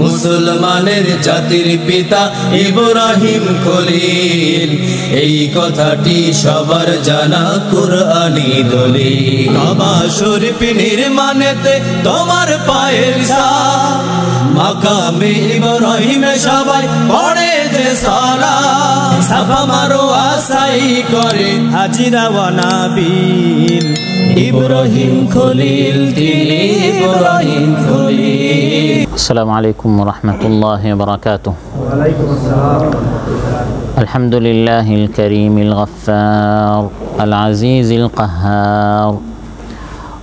মুসলমানের জাতির পিতা ইব্রাহিম খলিল, এই কথাটি সবার জানা কুরআনী দলিল। কাবা শরীফ নির্মাণেতে তোমার পায়ের ছাপ, মাকামে ইব্রাহিমে সবাই পড়ে যে সালাত। সাফা মারওয়া সাই করে হাজিরা ওয়া নাবিল, ইব্রাহিম খলিল তিনি ইব্রাহিম খলিল। আসসালামু আলাইকুম ওয়া রাহমাতুল্লাহি ওয়া বারাকাতুহু। ওয়া আলাইকুম আসসালাম। আলহামদুলিল্লাহিল কারীমিল গফফার আল আজিজিল কাহ্হার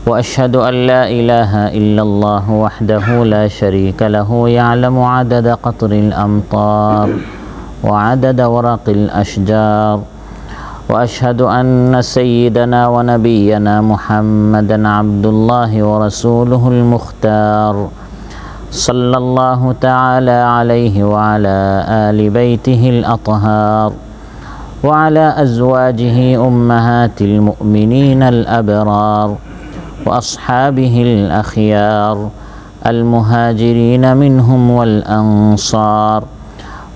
ওয়া আশহাদু আন লা ইলাহা ইল্লাল্লাহ ওয়াহদাহু লা শারীকা লাহু ইয়ালামু আদাদা কাতরিল আমতার ওয়া আদাদা ওয়ারাকিল আশজার ওয়া আশহাদু আন্না সাইয়্যিদানা ওয়া নাবিয়্যানা মুহাম্মাদান আবদুল্লাহি ওয়া রাসূলুহুল মুখতার সাল্লাল্লাহু তাআলা আলাইহি ওয়া আলা আলি বাইতিহিল আতহার ওয়া আলা আজওয়াজিহি উম্মাহাতিল মুমিনিনাল আবরার ওয়া আসহাবিহিল আখিয়ার আল মুহাজিরিন মিনহুম ওয়াল আনসার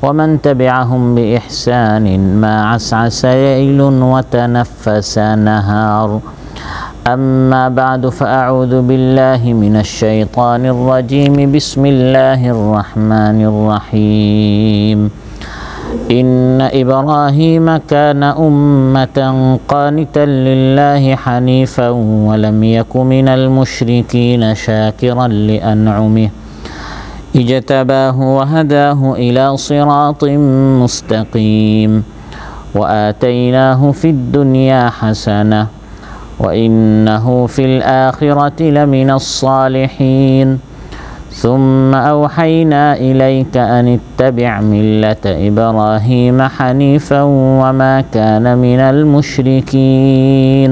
ওয়া মান তাবি'আহুম বিইহসানিন মা আস'আসা লাইলুন ওয়া তানাফফাসা নাহার। أما بعد فأعوذ بالله من الشيطان الرجيم بسم الله الرحمن الرحيم إن إبراهيم كان أمة قانتا لله حنيفا ولم يك من المشركين شاكرا لأنعمه اجتباه وهداه إلى صراط مستقيم وآتيناه في الدنيا حسنة وإنه في الآخرة لمن الصالحين ثم أوحينا إليك أن اتبع ملة إبراهيم حنيفا وما كان من المشركين।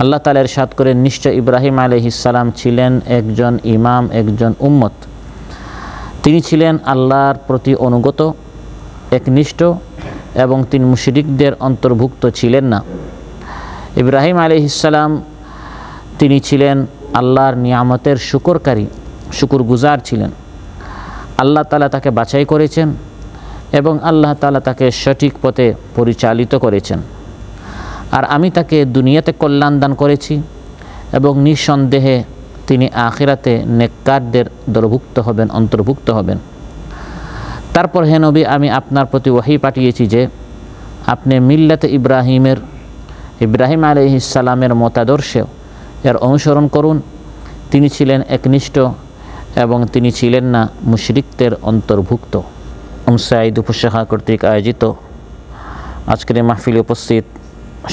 আল্লাহ তাআলা ইরশাদ করেন, নিশ্চয় ইব্রাহিম আলাইহিস সালাম ছিলেন একজন ইমাম, একজন উম্মত। তিনি ছিলেন আল্লাহর প্রতি অনুগত, একনিষ্ঠ এবং তিনি মুশরিকদের অন্তর্ভুক্ত ছিলেন না। ইব্রাহিম আলাইহিস সালাম তিনি ছিলেন আল্লাহর নিয়ামতের শুকরকারী, শুকরগুজার ছিলেন। আল্লাহ তাআলা তাকে বাছাই করেছেন এবং আল্লাহ তাআলা তাকে সঠিক পথে পরিচালিত করেছেন। আর আমি তাকে দুনিয়াতে কল্যাণ দান করেছি এবং নিঃসন্দেহে তিনি আখিরাতে নেককারদের অন্তর্ভুক্ত হবেন। তারপর হে নবী, আমি আপনার প্রতি ওহী পাঠিয়েছি যে আপনি মিল্লাতে ইব্রাহিম আলাইহিস সালামের মতাদর্শে এর অনুসরণ করুন। তিনি ছিলেন একনিষ্ঠ এবং তিনি ছিলেন না মুশরিকদের অন্তর্ভুক্ত। সাঈদ উপশাখা কর্তৃক আয়োজিত আজকের এই মাহফিলে উপস্থিত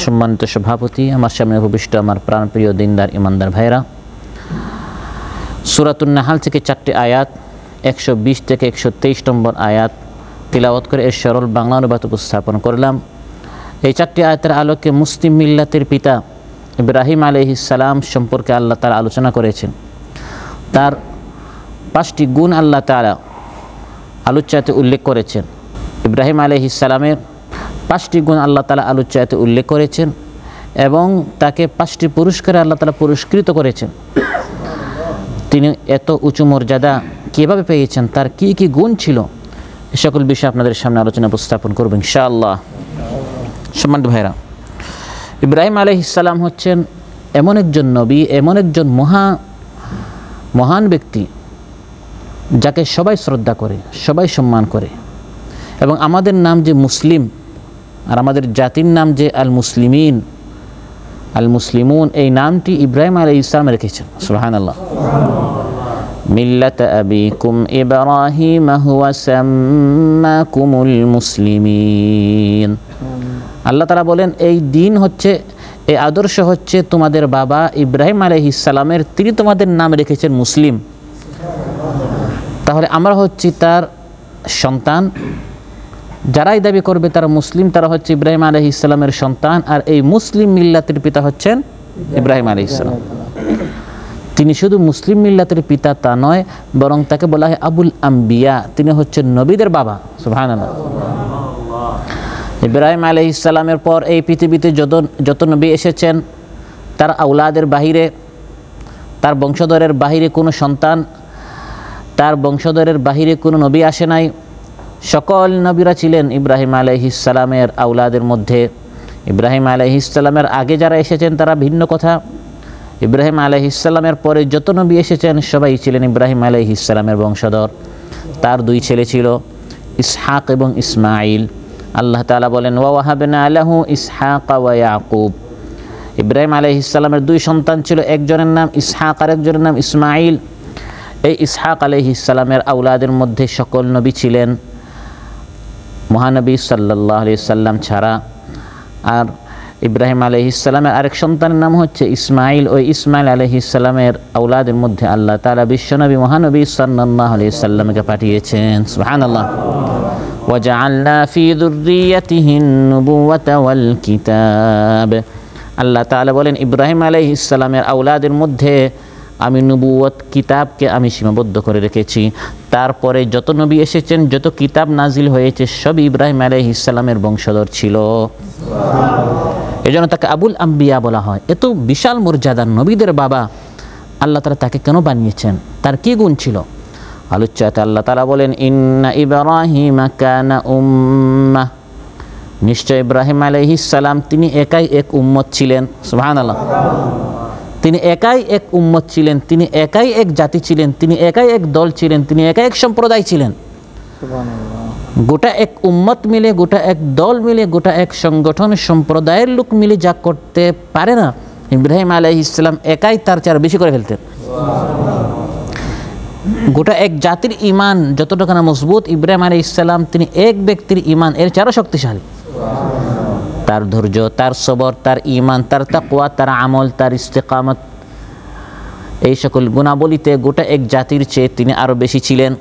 সম্মানিত সভাপতি, আমার সামনে উপবিষ্ট আমার প্রাণপ্রিয় দিনদার ইমানদার ভাইরা, সূরাতুন নাহল থেকে 4টি আয়াত 120 থেকে 123 নম্বর আয়াত তিলাওয়াত করে এর সরল বাংলা অনুবাদ উপস্থাপন করলাম। এই 4টি আয়াতের আলোকে মুসলিম মিল্লাতের পিতা ইব্রাহিম আলাইহিস সালাম সম্পর্কে আল্লাহ তাআলা আলোচনা করেছেন। তার 5টি গুণ আল্লাহ তাআলা আলোচ্যাতে উল্লেখ করেছেন। ইব্রাহিম আলাইহিস সালামের 5টি গুণ আল্লাহ তাআলা আলোচ্যাতে উল্লেখ করেছেন এবং তাকে 5টি পুরস্কারে আল্লাহ তাআলা পুরস্কৃত করেছেন। তিনি এত উঁচু মর্যাদা কীভাবে পেয়েছেন, তার কি কি গুণ ছিল, এ সকল বিষয়ে আপনাদের সামনে আলোচনা উপস্থাপন করব ইনশাআল্লাহ। সম্মানিত ভাইরা, ইব্রাহিম আলাইহিস সালাম হচ্ছেন এমন একজন নবী, এমন একজন মহান ব্যক্তি যাকে সবাই শ্রদ্ধা করে, সবাই সম্মান করে। এবং আমাদের নাম যে মুসলিম আর আমাদের জাতির নাম যে আল মুসলিমুন, এই নামটি ইব্রাহিম আলাইহিস সালাম রেখেছেন। সুবহানাল্লাহ। মিল্লাত আবিকুম ইব্রাহিম হুয়া সাম্মাকুমুল মুসলিমিন। আল্লাহ তাআলা বলেন, এই দিন হচ্ছে, এই আদর্শ হচ্ছে তোমাদের বাবা ইব্রাহিম আলাইহিস সালামের, তিনি তোমাদের নাম রেখেছেন মুসলিম। তাহলে আমরা হচ্ছি তার সন্তান। যারাই দাবি করবে তারা মুসলিম, তারা হচ্ছে ইব্রাহিম আলাইহিস সালামের সন্তান। আর এই মুসলিম মিল্লাতের পিতা হচ্ছেন ইব্রাহিম আলাইহিস সালাম। তিনি শুধু মুসলিম মিল্লাতের পিতা তা নয়, বরং তাকে বলা হয় আবুল আম্বিয়া, তিনি হচ্ছেন নবীদের বাবা। সুবহানাল্লাহ। ইব্রাহিম আলাইহিস সালামের পর এই পৃথিবীতে যত নবী এসেছেন, তার আওলাদের বাহিরে, তার বংশধরের বাহিরে কোনো সন্তান তার বংশধরের বাহিরে কোনো নবী আসে নাই। সকল নবীরা ছিলেন ইব্রাহিম আলাইহিস সালামের আওলাদের মধ্যে। ইব্রাহিম আলাইহিস সালামের আগে যারা এসেছেন তারা ভিন্ন কথা। ইব্রাহিম আলাইহিস সালামের পরে যত নবী এসেছেন সবাই ছিলেন ইব্রাহিম আলাইহিস সালামের বংশধর। তার দুই ছেলে ছিল, ইসহাক এবং ইসমাইল। আল্লাহ তাআলা বলেন, ওয়া ওয়াহাবনা লাহু ইসহাক ওয়া ইয়াকুব। ইব্রাহিম আলাইহিস সালামের দুই সন্তান ছিল, একজনের নাম ইসহাক আর একজনের নাম ইসমাইল। এই ইসহাক আলাইহিস সালামের আওলাদের মধ্যে সকল নবী ছিলেন মহানবী সাল্লাল্লাহু আলাইহি সাল্লাম ছাড়া। আর ইব্রাহিম আলাইহিস সালামের আরেক সন্তানের নাম হচ্ছে ইসমাইল। ওই ইসমাইল আলাইহিস সালামের আওলাদের মধ্যে আল্লাহ তাআলা বিশ্বনবী মহানবী সাল্লাল্লাহু আলাইহি সাল্লামকে পাঠিয়েছেন। সুবহানাল্লাহ। ওয়াজআলনা ফি যুররিয়াতিহিন নুবুওয়াতা ওয়াল কিতাব। আল্লাহ তাআলা বলেন, ইব্রাহিম আলাইহিস সালামের আওলাদের মধ্যে আমি নবুয়ত কিতাবকে আমি সীমাবদ্ধ করে রেখেছি। তারপরে যত নবী এসেছেন, যত কিতাব নাজিল হয়েছে, সব ইব্রাহিম আলাইহিস সালামের বংশধর ছিল। এজন্য তাকে আবুল আম্বিয়া বলা হয়। এত বিশাল মর্যাদার নবীদের বাবা, আল্লাহ তাআলা তাকে কেন বানিয়েছেন? তার কি গুণ ছিল? আলোচ্যতে আল্লাহ তাআলা বলেন, ইন্না ইব্রাহিমা কানা উম্মাহ। নিশ্চয় ইব্রাহিম আলাইহিস সালাম তিনি একাই এক উম্মত ছিলেন। সুবহানাল্লাহ। তিনি একাই এক উম্মত ছিলেন, তিনি একাই এক জাতি ছিলেন, তিনি একাই এক দল ছিলেন, তিনি একাই এক সম্প্রদায় ছিলেন। গোটা এক উম্মত মিলে, গোটা এক দল মিলে, গোটা এক সংগঠন সম্প্রদায়ের লোক মিলে যা করতে পারে না, ইব্রাহিম আলাইহিস সালাম একাই তার চেয়ে বেশি করে ফেলতেন। গোটা এক জাতির ঈমান যতটুকু না মজবুত, ইব্রাহিম আলাইহিস সালাম তিনি এক ব্যক্তির ঈমান এর চেয়ে শক্তিশালী। তার ধৈর্য, তার সবর, তার ঈমান, তার তাকওয়া, তার আমল, তার ইস্তেকামত, এই সকল গুণাবলীতে গোটা এক জাতির চেয়ে তিনি আরও বেশি ছিলেন।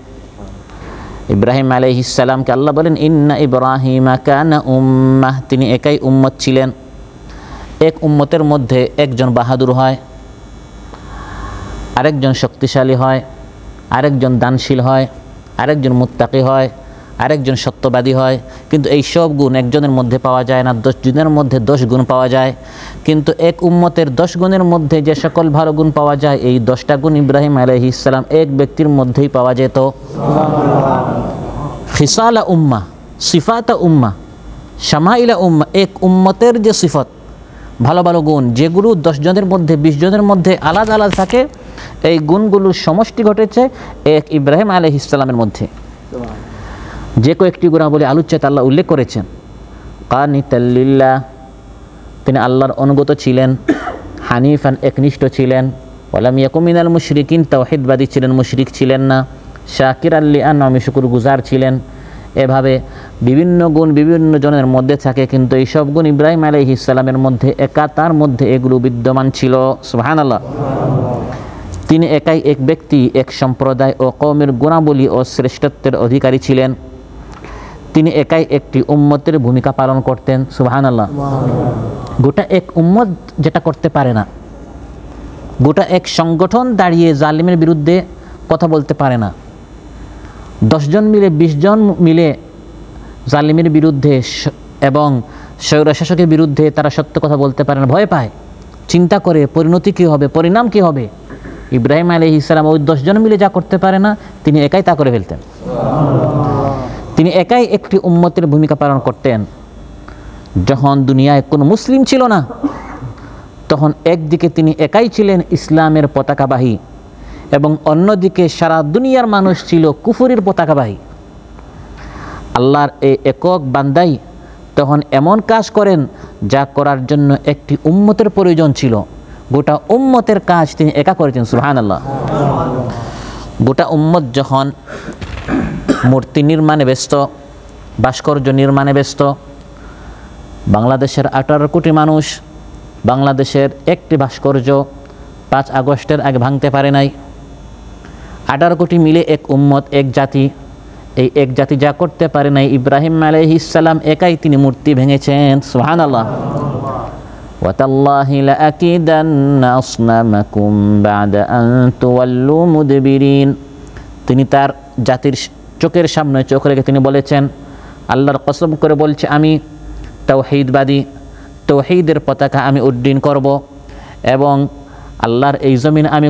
ইব্রাহিম আলাইহিস সালামকে আল্লাহ বলেন, ইন্না ইব্রাহিমা কানা উম্মাহ। তিনি একাই উম্মত ছিলেন। এক উম্মতের মধ্যে একজন বাহাদুর হয়, আরেকজন শক্তিশালী হয়, আরেকজন দানশীল হয়, আরেকজন মুত্তাকি হয়, আরেকজন সত্যবাদী হয়। কিন্তু এই সব গুণ একজনের মধ্যে পাওয়া যায় না, 10 জনের মধ্যে 10 গুণ পাওয়া যায়। কিন্তু এক উম্মতের 10 গুণের মধ্যে যে সকল ভালো গুণ পাওয়া যায়, এই 10টা গুণ ইব্রাহিম আলাইহিস সালাম এক ব্যক্তির মধ্যেই পাওয়া যেত। খিসালা উম্মাহ, সিফাতা উম্মাহ, শামাইলা উম্মাহ। এক উম্মতের যে সিফত, ভালো ভালো গুণ, যেগুলো 10 জনের মধ্যে 20 জনের মধ্যে আলাদা আলাদা থাকে, এই গুণগুলোর সমষ্টি ঘটেছে এক ইব্রাহিম আলাইহিস সালামের মধ্যে। যে কয়েকটি গুণাবলী আলোচ্যতে আল্লাহ উল্লেখ করেছেন। কানিতাল লিল্লাহ, তিনি আল্লাহর অনুগত ছিলেন। হানিফান, একনিষ্ঠ ছিলেন। ওয়ালাম ইয়াকুম মিনাল মুশরিকিন, তাওহীদবাদী ছিলেন, মুশরিক ছিলেন না। শাকিরাল লিআনআমি, শুকরগুজার ছিলেন। এভাবে বিভিন্ন গুণ বিভিন্ন জনের মধ্যে থাকে, কিন্তু এই সব গুণ ইব্রাহিম আলাইহিস সালামের মধ্যে একা, তার মধ্যে এগুলো বিদ্যমান ছিল। সুবহানাল্লাহ। তিনি একাই এক ব্যক্তি, এক সম্প্রদায় ও কওমের গুণাবলী ও শ্রেষ্ঠত্বের অধিকারী ছিলেন। তিনি একাই একটি উম্মতের ভূমিকা পালন করতেন। সুবহানাল্লাহ। গোটা এক উম্মত যেটা করতে পারে না, গোটা এক সংগঠন দাঁড়িয়ে জালিমের বিরুদ্ধে কথা বলতে পারে না, 10 জন মিলে 20 জন মিলে জালিমের বিরুদ্ধে এবং স্বৈরশাসকের বিরুদ্ধে তারা সত্য কথা বলতে পারে না, ভয় পায়, চিন্তা করে পরিণতি কী হবে, পরিণাম কী হবে। ইব্রাহিম আলাইহিস সালাম ওই 10 জন মিলে যা করতে পারে না, তিনি একাই তা করে ফেলতেন। তিনি একাই একটি উম্মতের ভূমিকা পালন করতেন। যখন দুনিয়ায় কোনো মুসলিম ছিল না, তখন একদিকে তিনি একাই ছিলেন ইসলামের পতাকাবাহী এবং অন্যদিকে সারা দুনিয়ার মানুষ ছিল কুফরের পতাকাবাহী। আল্লাহর এই একক বান্দাই তখন এমন কাজ করেন যা করার জন্য একটি উম্মতের প্রয়োজন ছিল। গোটা উম্মতের কাজ তিনি একা করেছেন। সুবহানাল্লাহ। গোটা উম্মত যখন মূর্তি নির্মাণে ব্যস্ত, ভাস্কর্য নির্মাণে ব্যস্ত, বাংলাদেশের 18 কোটি মানুষ বাংলাদেশের একটি ভাস্কর্য 5 আগস্টের আগে ভাঙতে পারে নাই। 18 কোটি মিলে এক উম্মত, এক জাতি। এই এক জাতি যা করতে পারে নাই, ইব্রাহিম আলাইহিস সালাম একাই তিনি মূর্তি ভেঙেছেন। সুবহানাল্লাহ। ওয়াতাল্লাহি লাআকিদান্না আসনামাকুম বা'দা আন তুওয়াল্লু মুদবিরিন। তিনি তার জাতির চোখের সামনে চোখ রেখে তিনি বলেছেন, আল্লাহর কসম করে বলছে, আমি তাওহীদবাদী, তাওহীদের পতাকা আমি উড্ডীন করব এবং আল্লাহর এই জমিন আমি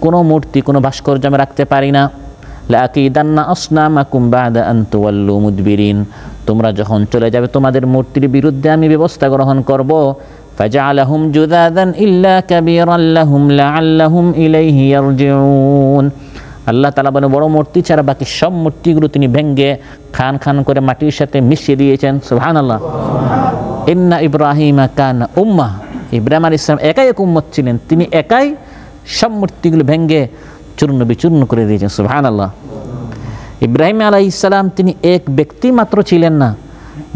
কোনো মূর্তি, কোনো ভাস্কর্য আমি রাখতে পারি না। লাকিদান্না আসনামাকুম বাদা আন তুওয়াল্লু মুদবিরিন, তোমরা যখন চলে যাবে তোমাদের মূর্তির বিরুদ্ধে আমি ব্যবস্থা গ্রহণ করব। ফাজআলাহুম জুদাদান ইল্লা কাবীরান লাহুম লাআল্লাহুম ইলাইহি ইয়ারজিউন। আল্লাহ তাআলা বলেন বড় মূর্তি ছাড়া বাকি সব মূর্তিগুলো তিনি ভেঙ্গে খান খান করে মাটির সাথে মিশিয়ে দিয়েছেন। সুবহানাল্লাহ। ইন্না ইব্রাহিমা কানা উম্মাহ, ইব্রাহিম আলাইহিস সালাম একাই এক উম্মত ছিলেন, তিনি একাই সব মূর্তিগুলো ভেঙ্গে চূর্ণ বিচূর্ণ করে দিয়েছেন। সুবহানাল্লাহ। ইব্রাহিম আলাইহিস সালাম তিনি এক ব্যক্তি মাত্র ছিলেন না,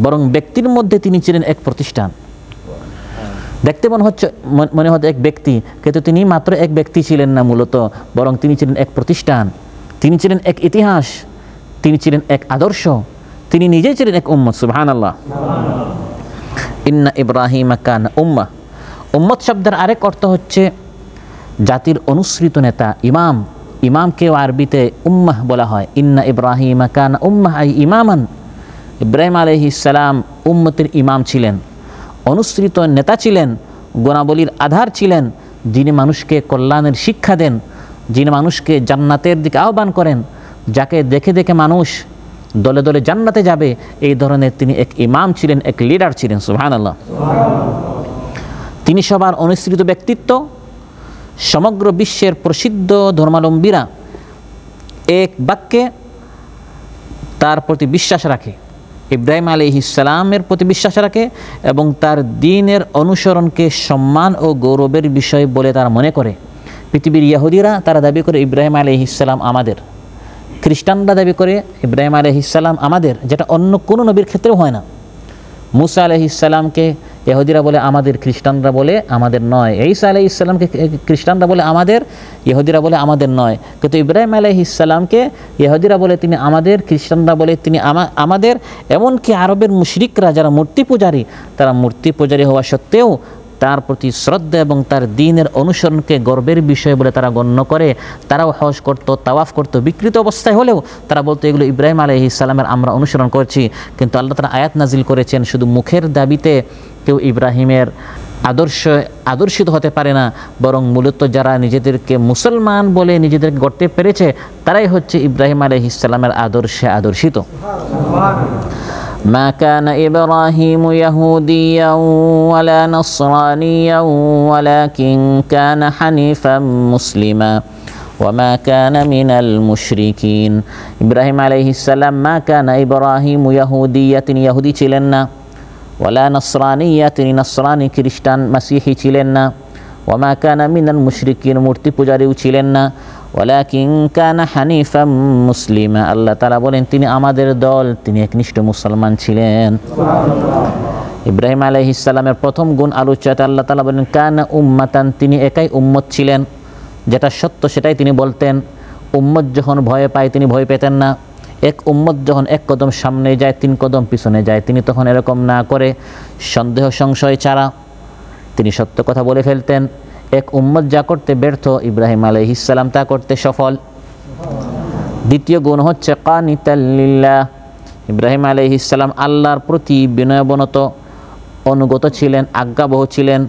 বরং ব্যক্তির মধ্যে তিনি ছিলেন এক প্রতিষ্ঠান। দেখতে মনে হচ্ছে এক ব্যক্তি, কিন্তু তিনি মাত্র এক ব্যক্তি ছিলেন না মূলত, বরং তিনি ছিলেন এক প্রতিষ্ঠান, তিনি ছিলেন এক ইতিহাস, তিনি ছিলেন এক আদর্শ, তিনি নিজেই ছিলেন এক উম্মত। সুবহানাল্লাহ। ইন্না ইব্রাহিমা কানা উম্মাহ। উম্মত শব্দের আরেক অর্থ হচ্ছে জাতির অনুসৃত নেতা, ইমাম। ইমামকেও আরবিতে উম্মাহ বলা হয়। ইন্না ইব্রাহিমা কানা উম্মাহ আই ইমামান। ইব্রাহিম আলাইহিস সালাম উম্মতের ইমাম ছিলেন, অনুসৃত নেতা ছিলেন, গুণাবলীর আধার ছিলেন, যিনি মানুষকে কল্যাণের শিক্ষা দেন, যিনি মানুষকে জান্নাতের দিকে আহ্বান করেন, যাকে দেখে দেখে মানুষ দলে দলে জান্নাতে যাবে, এই ধরনের তিনি এক ইমাম ছিলেন, এক লিডার ছিলেন। সুবহানাল্লাহ। তিনি সবার অনুসৃত ব্যক্তিত্ব। সমগ্র বিশ্বের প্রসিদ্ধ ধর্মাবলম্বীরা এক বাক্যে তার প্রতি বিশ্বাস রাখে, ইব্রাহিম আলাইহিস সালামের প্রতি বিশ্বাস রাখে এবং তার দ্বীনের অনুসরণকে সম্মান ও গৌরবের বিষয় বলে তারা মনে করে। পৃথিবীর ইহুদিরা তারা দাবি করে ইব্রাহিম আলাইহিস সালাম আমাদের, খ্রিস্টানরা দাবি করে ইব্রাহিম আলাইহিস সালাম আমাদের, যেটা অন্য কোনো নবীর ক্ষেত্রেও হয় না। মুসা আলাইহিস সালামকে ইহুদিরা বলে আমাদের, খ্রিস্টানরা বলে আমাদের নয়। ঈসা আলাইহিস সালামকে খ্রিস্টানরা বলে আমাদের, ইহুদিরা বলে আমাদের নয়। কিন্তু ইব্রাহিম আলাইহিস সালামকে ইহুদিরা বলে তিনি আমাদের, খ্রিস্টানরা বলে তিনি আমাদের। এমনকি আরবের মুশরিকরা যারা মূর্তি পূজারী, তারা মূর্তি পূজারী হওয়া সত্ত্বেও তার প্রতি শ্রদ্ধা এবং তার দ্বীনের অনুসরণকে গর্বের বিষয় বলে তারা গণ্য করে। তারাও হজ করতো, তাওয়াফ করতো, বিকৃত অবস্থায় হলেও তারা বলতো এগুলো ইব্রাহিম আলাইহিস সালামের আমরা অনুসরণ করছি। কিন্তু আল্লাহ তাআলা আয়াত নাজিল করেছেন শুধু মুখের দাবিতে কেউ ইব্রাহিমের আদর্শিত হতে পারে না, বরং মূলত যারা নিজেদেরকে মুসলমান বলে নিজেদেরকে গড়তে পেরেছে তারাই হচ্ছে ইব্রাহিম আলাইহিস সালামের আদর্শে আদর্শিত। মা কানা ইব্রাহিমু ইয়াহুদিয়ান ওয়ালা নাসরানিয়ান ওয়ালাকিন কানা হানিফান মুসলিমা ওয়া মা কানা মিনাল মুশরিকিন। ইব্রাহিম আলাইহিস সালাম মা কানা ইব্রাহিমু ইয়াহুদিয়া, তিনি ইহুদি ছিলেন না, ওয়ালা নাসরানিয়া, তিনি নাসরানি খ্রিস্টান মাসিহি ছিলেন না, ওয়া মা কানা মিনাল মুশরিকিন, মূর্তি পূজারীও ছিলেন না, ওয়ালাকিন কানা হানিফাম মুসলিমা। আল্লাহ তাআলা বলেন তিনি আমাদের দল, তিনি একনিষ্ঠ মুসলমান ছিলেন। ইব্রাহিম আলাইহিস সালামের প্রথম গুণ আলোচ্যতে আল্লাহ তাআলা বলেন কানা উম্মাতান, তিনি একাই উম্মত ছিলেন। যেটা সত্য সেটাই তিনি বলতেন। উম্মত যখন ভয় পায় তিনি ভয় পেতেন না। এক উম্মত যখন এক কদম সামনে যায়, 3 কদম পিছনে যায়, তিনি তখন এরকম না করে সন্দেহ সংশয় ছাড়া তিনি সত্য কথা বলে ফেলতেন। এক উম্মত যা করতে ব্যর্থ, ইব্রাহিম আলাইহিস সালাম তা করতে সফল। দ্বিতীয় গুণ হচ্ছে কানিতাল লিল্লাহ, ইব্রাহিম আলাইহিস সালাম আল্লাহর প্রতি বিনয়বনত অনুগত ছিলেন, আজ্ঞাবহ ছিলেন।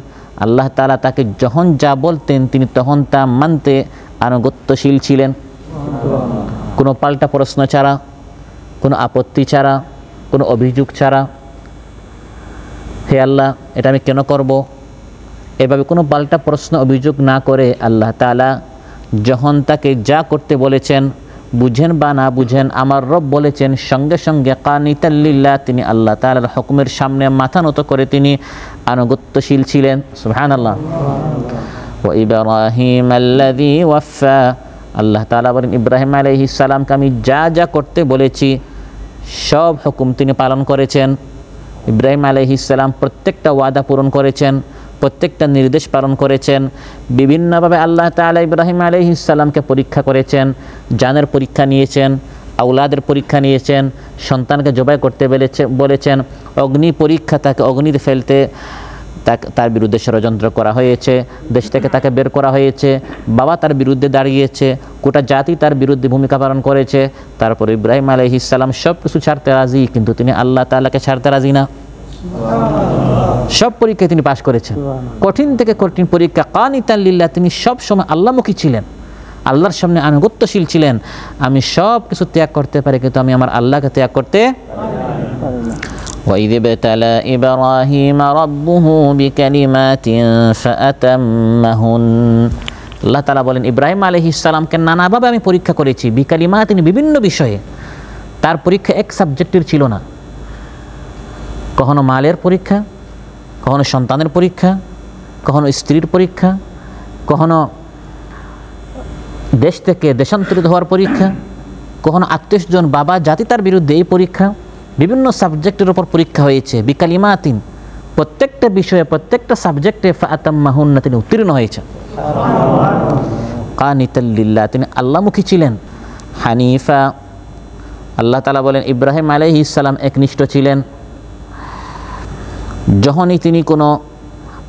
আল্লাহ তাআলা তাকে যখন যা বলতেন তিনি তখন তা মানতে আনুগত্যশীল ছিলেন, কোনো পাল্টা প্রশ্ন ছাড়া, কোনো আপত্তি ছাড়া, কোনো অভিযোগ ছাড়া। হে আল্লাহ, এটা আমি কেন করব, এভাবে কোনো পাল্টা প্রশ্ন অভিযোগ না করে আল্লাহ তাআলা যখন তাকে যা করতে বলেছেন, বুঝেন বা না বুঝেন, আমার রব বলেছেন, সঙ্গে সঙ্গে কানিতাল লিল্লাহ, তিনি আল্লাহ তাআলার হুকুমের সামনে মাথা নত করে তিনি আনুগত্যশীল ছিলেন। সুবহানাল্লাহ। ওয়া ইব্রাহিম আল্লাযী ওয়াফা, আল্লাহ তাআলা বলেন ইব্রাহিম আলাইহিস সালামকে আমি যা যা করতে বলেছি সব হুকুম তিনি পালন করেছেন। ইব্রাহিম আলাইহিস সালাম প্রত্যেকটা ওয়াদা পূরণ করেছেন, প্রত্যেকটা নির্দেশ পালন করেছেন। বিভিন্নভাবে আল্লাহ তাআলা ইব্রাহিম আলাইহিস সালামকে পরীক্ষা করেছেন, জানের পরীক্ষা নিয়েছেন, আওলাদের পরীক্ষা নিয়েছেন, সন্তানকে জবাই করতে বলেছেন, অগ্নি পরীক্ষা, তাকে অগ্নিতে ফেলতে তার বিরুদ্ধে ষড়যন্ত্র করা হয়েছে, দেশ থেকে তাকে বের করা হয়েছে, বাবা তার বিরুদ্ধে দাঁড়িয়েছে, গোটা জাতি তার বিরুদ্ধে ভূমিকা পালন করেছে। তারপর ইব্রাহিম আলাইহিস সালাম সব কিছু ছাড়তে রাজি, কিন্তু তিনি আল্লাহ তাআলাকে ছাড়তে রাজি না। সব পরীক্ষায় তিনি পাশ করেছেন, কঠিন থেকে কঠিন পরীক্ষা। কানিতাল লিল্লাহ, তিনি সব সময় আল্লাহমুখী ছিলেন, আল্লাহর সামনে আনুগত্যশীল ছিলেন, আমি সব কিছু ত্যাগ করতে পারি কিন্তু আমি আমার আল্লাহকে ত্যাগ করতে وَإِذِ ابْتَلَى إِبْرَاهِيمَ رَبُّهُ بِكَلِمَاتٍ فَأَتَمَّهُنَّ। আল্লাহ তাআলা বলেন ইব্রাহিম আলাইহিস সালামকে নানাভাবে আমি পরীক্ষা করেছি, বিকালিমাতিন বিভিন্ন বিষয়ে। তার পরীক্ষা এক সাবজেক্টের ছিল না, কখনো মালের পরীক্ষা, কখনো সন্তানের পরীক্ষা, কখনো স্ত্রীর পরীক্ষা, কখনো দেশ থেকে দেশান্তরিত হওয়ার পরীক্ষা, কখনো আত্মীয়স্বজন বাবা জাতি তার বিরুদ্ধে এই পরীক্ষা, বিভিন্ন সাবজেক্টের উপর পরীক্ষা হয়েছে। বিকালিমাতিন প্রত্যেকটা বিষয়ে প্রত্যেকটা সাবজেক্টে ফাতাম্মাহুন্না তিনি উত্তীর্ণ হয়েছেন। কানিতাল লিল্লাহ তিনি আল্লাহমুখী ছিলেন। হানিফা আল্লাহ তাআলা বলেন ইব্রাহিম আলাইহিস সালাম একনিষ্ঠ ছিলেন। যখনই তিনি কোনো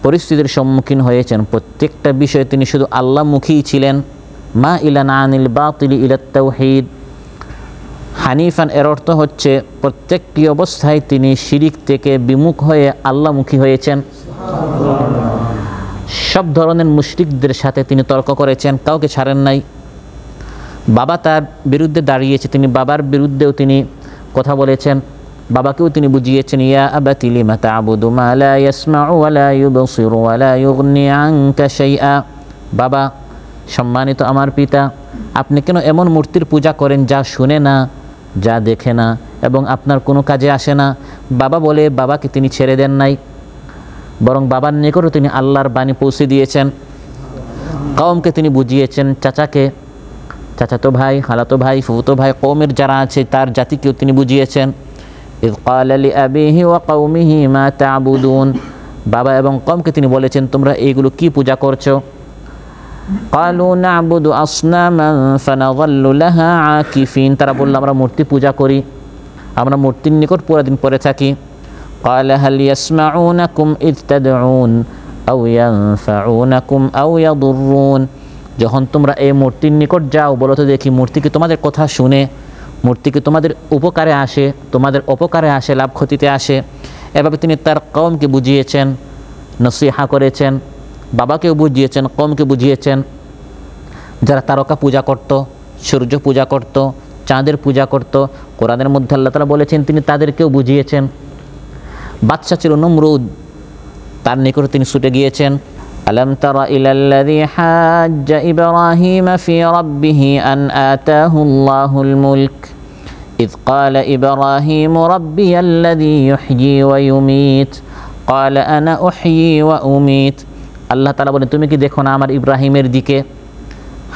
পরিস্থিতির সম্মুখীন হয়েছেন প্রত্যেকটা বিষয়ে তিনি শুধু আল্লাহমুখী ছিলেন। মা ইলান আনিল বাতিল ইলাত তাওহীদ। হানিফান এর অর্থ হচ্ছে প্রত্যেকটি অবস্থায় তিনি শিরিক থেকে বিমুখ হয়ে আল্লাহমুখী হয়েছেন। সব ধরনের মুশরিকদের সাথে তিনি তর্ক করেছেন, কাউকে ছাড়েন নাই। বাবা তার বিরুদ্ধে দাঁড়িয়েছে, তিনি বাবার বিরুদ্ধেও তিনি কথা বলেছেন, বাবাকেও তিনি বুঝিয়েছেন ইয়া আবাতি লিমা তা'বুদু মা লা ইয়াসমাউ ওয়া লা ইউবসিরু ওয়া লা ইউগনি আনকা শাইআ। বাবা সম্মানিত আমার পিতা, আপনি কেন এমন মূর্তির পূজা করেন যা শুনে না, যা দেখে না এবং আপনার কোনো কাজে আসে না। বাবা বলে বাবাকে তিনি ছেড়ে দেন নাই, বরং বাবার নিকটও তিনি আল্লাহর বাণী পৌঁছে দিয়েছেন। কওমকে তিনি বুঝিয়েছেন, চাচাকে, চাচাতো ভাই, খালাতো ভাই, ফুফুতো ভাই, কওমের যারা আছে তার জাতিকেও তিনি বুঝিয়েছেন। ইয ক্বালা লিআবিহি ওয়া কওমিহি মা তা'বুদুন। বাবা এবং কওমকে তিনি বলেছেন তোমরা এইগুলো কি পূজা করছো? ক্বালু না'বুদু আসনামান ফানাযাল্লু লাহা আকিফিন। তারা বলল আমরা মূর্তি পূজা করি, আমরা মূর্তির নিকট পুরো দিন পড়ে থাকি। ক্বালা হাল ইয়াসমাউনাকুম ইয তাদউন আও ইয়ানফাউনাকুম আও ইয়াদুররুন। যখন তোমরা এই মূর্তির নিকট যাও বলো তো দেখি মূর্তি কি তোমাদের কথা শুনে, মূর্তি কি তোমাদের উপকারে আসে, তোমাদের অপকারে আসে, লাভ ক্ষতিতে আসে? এভাবে তিনি তার কওমকে বুঝিয়েছেন, নসিহা করেছেন, বাবাকেও বুঝিয়েছেন, কওমকে বুঝিয়েছেন। যারা তারকা পূজা করত, সূর্য পূজা করত, চাঁদের পূজা করত, কোরআনের মধ্যে আল্লাহ তাআলা বলেছেন তিনি তাদেরকেও বুঝিয়েছেন। বাদশা ছিল নমরুদ, তার নিকট তিনি ছুটে গিয়েছেন। আলম তারা ইলাল্লাযী হাজ্জা ইব্রাহিম ফি রাব্বিহি আন আতাহু আল্লাহুল মুলক ইয ক্বালা ইব্রাহিম রাব্বিয়াল্লাযী ইউহয়ী ওয়া ইউমীত ক্বালা আনা উহয়ী ওয়া উমীত। আল্লাহ তাআলা বলেন তুমি কি দেখো না আমার ইব্রাহিমের দিকে?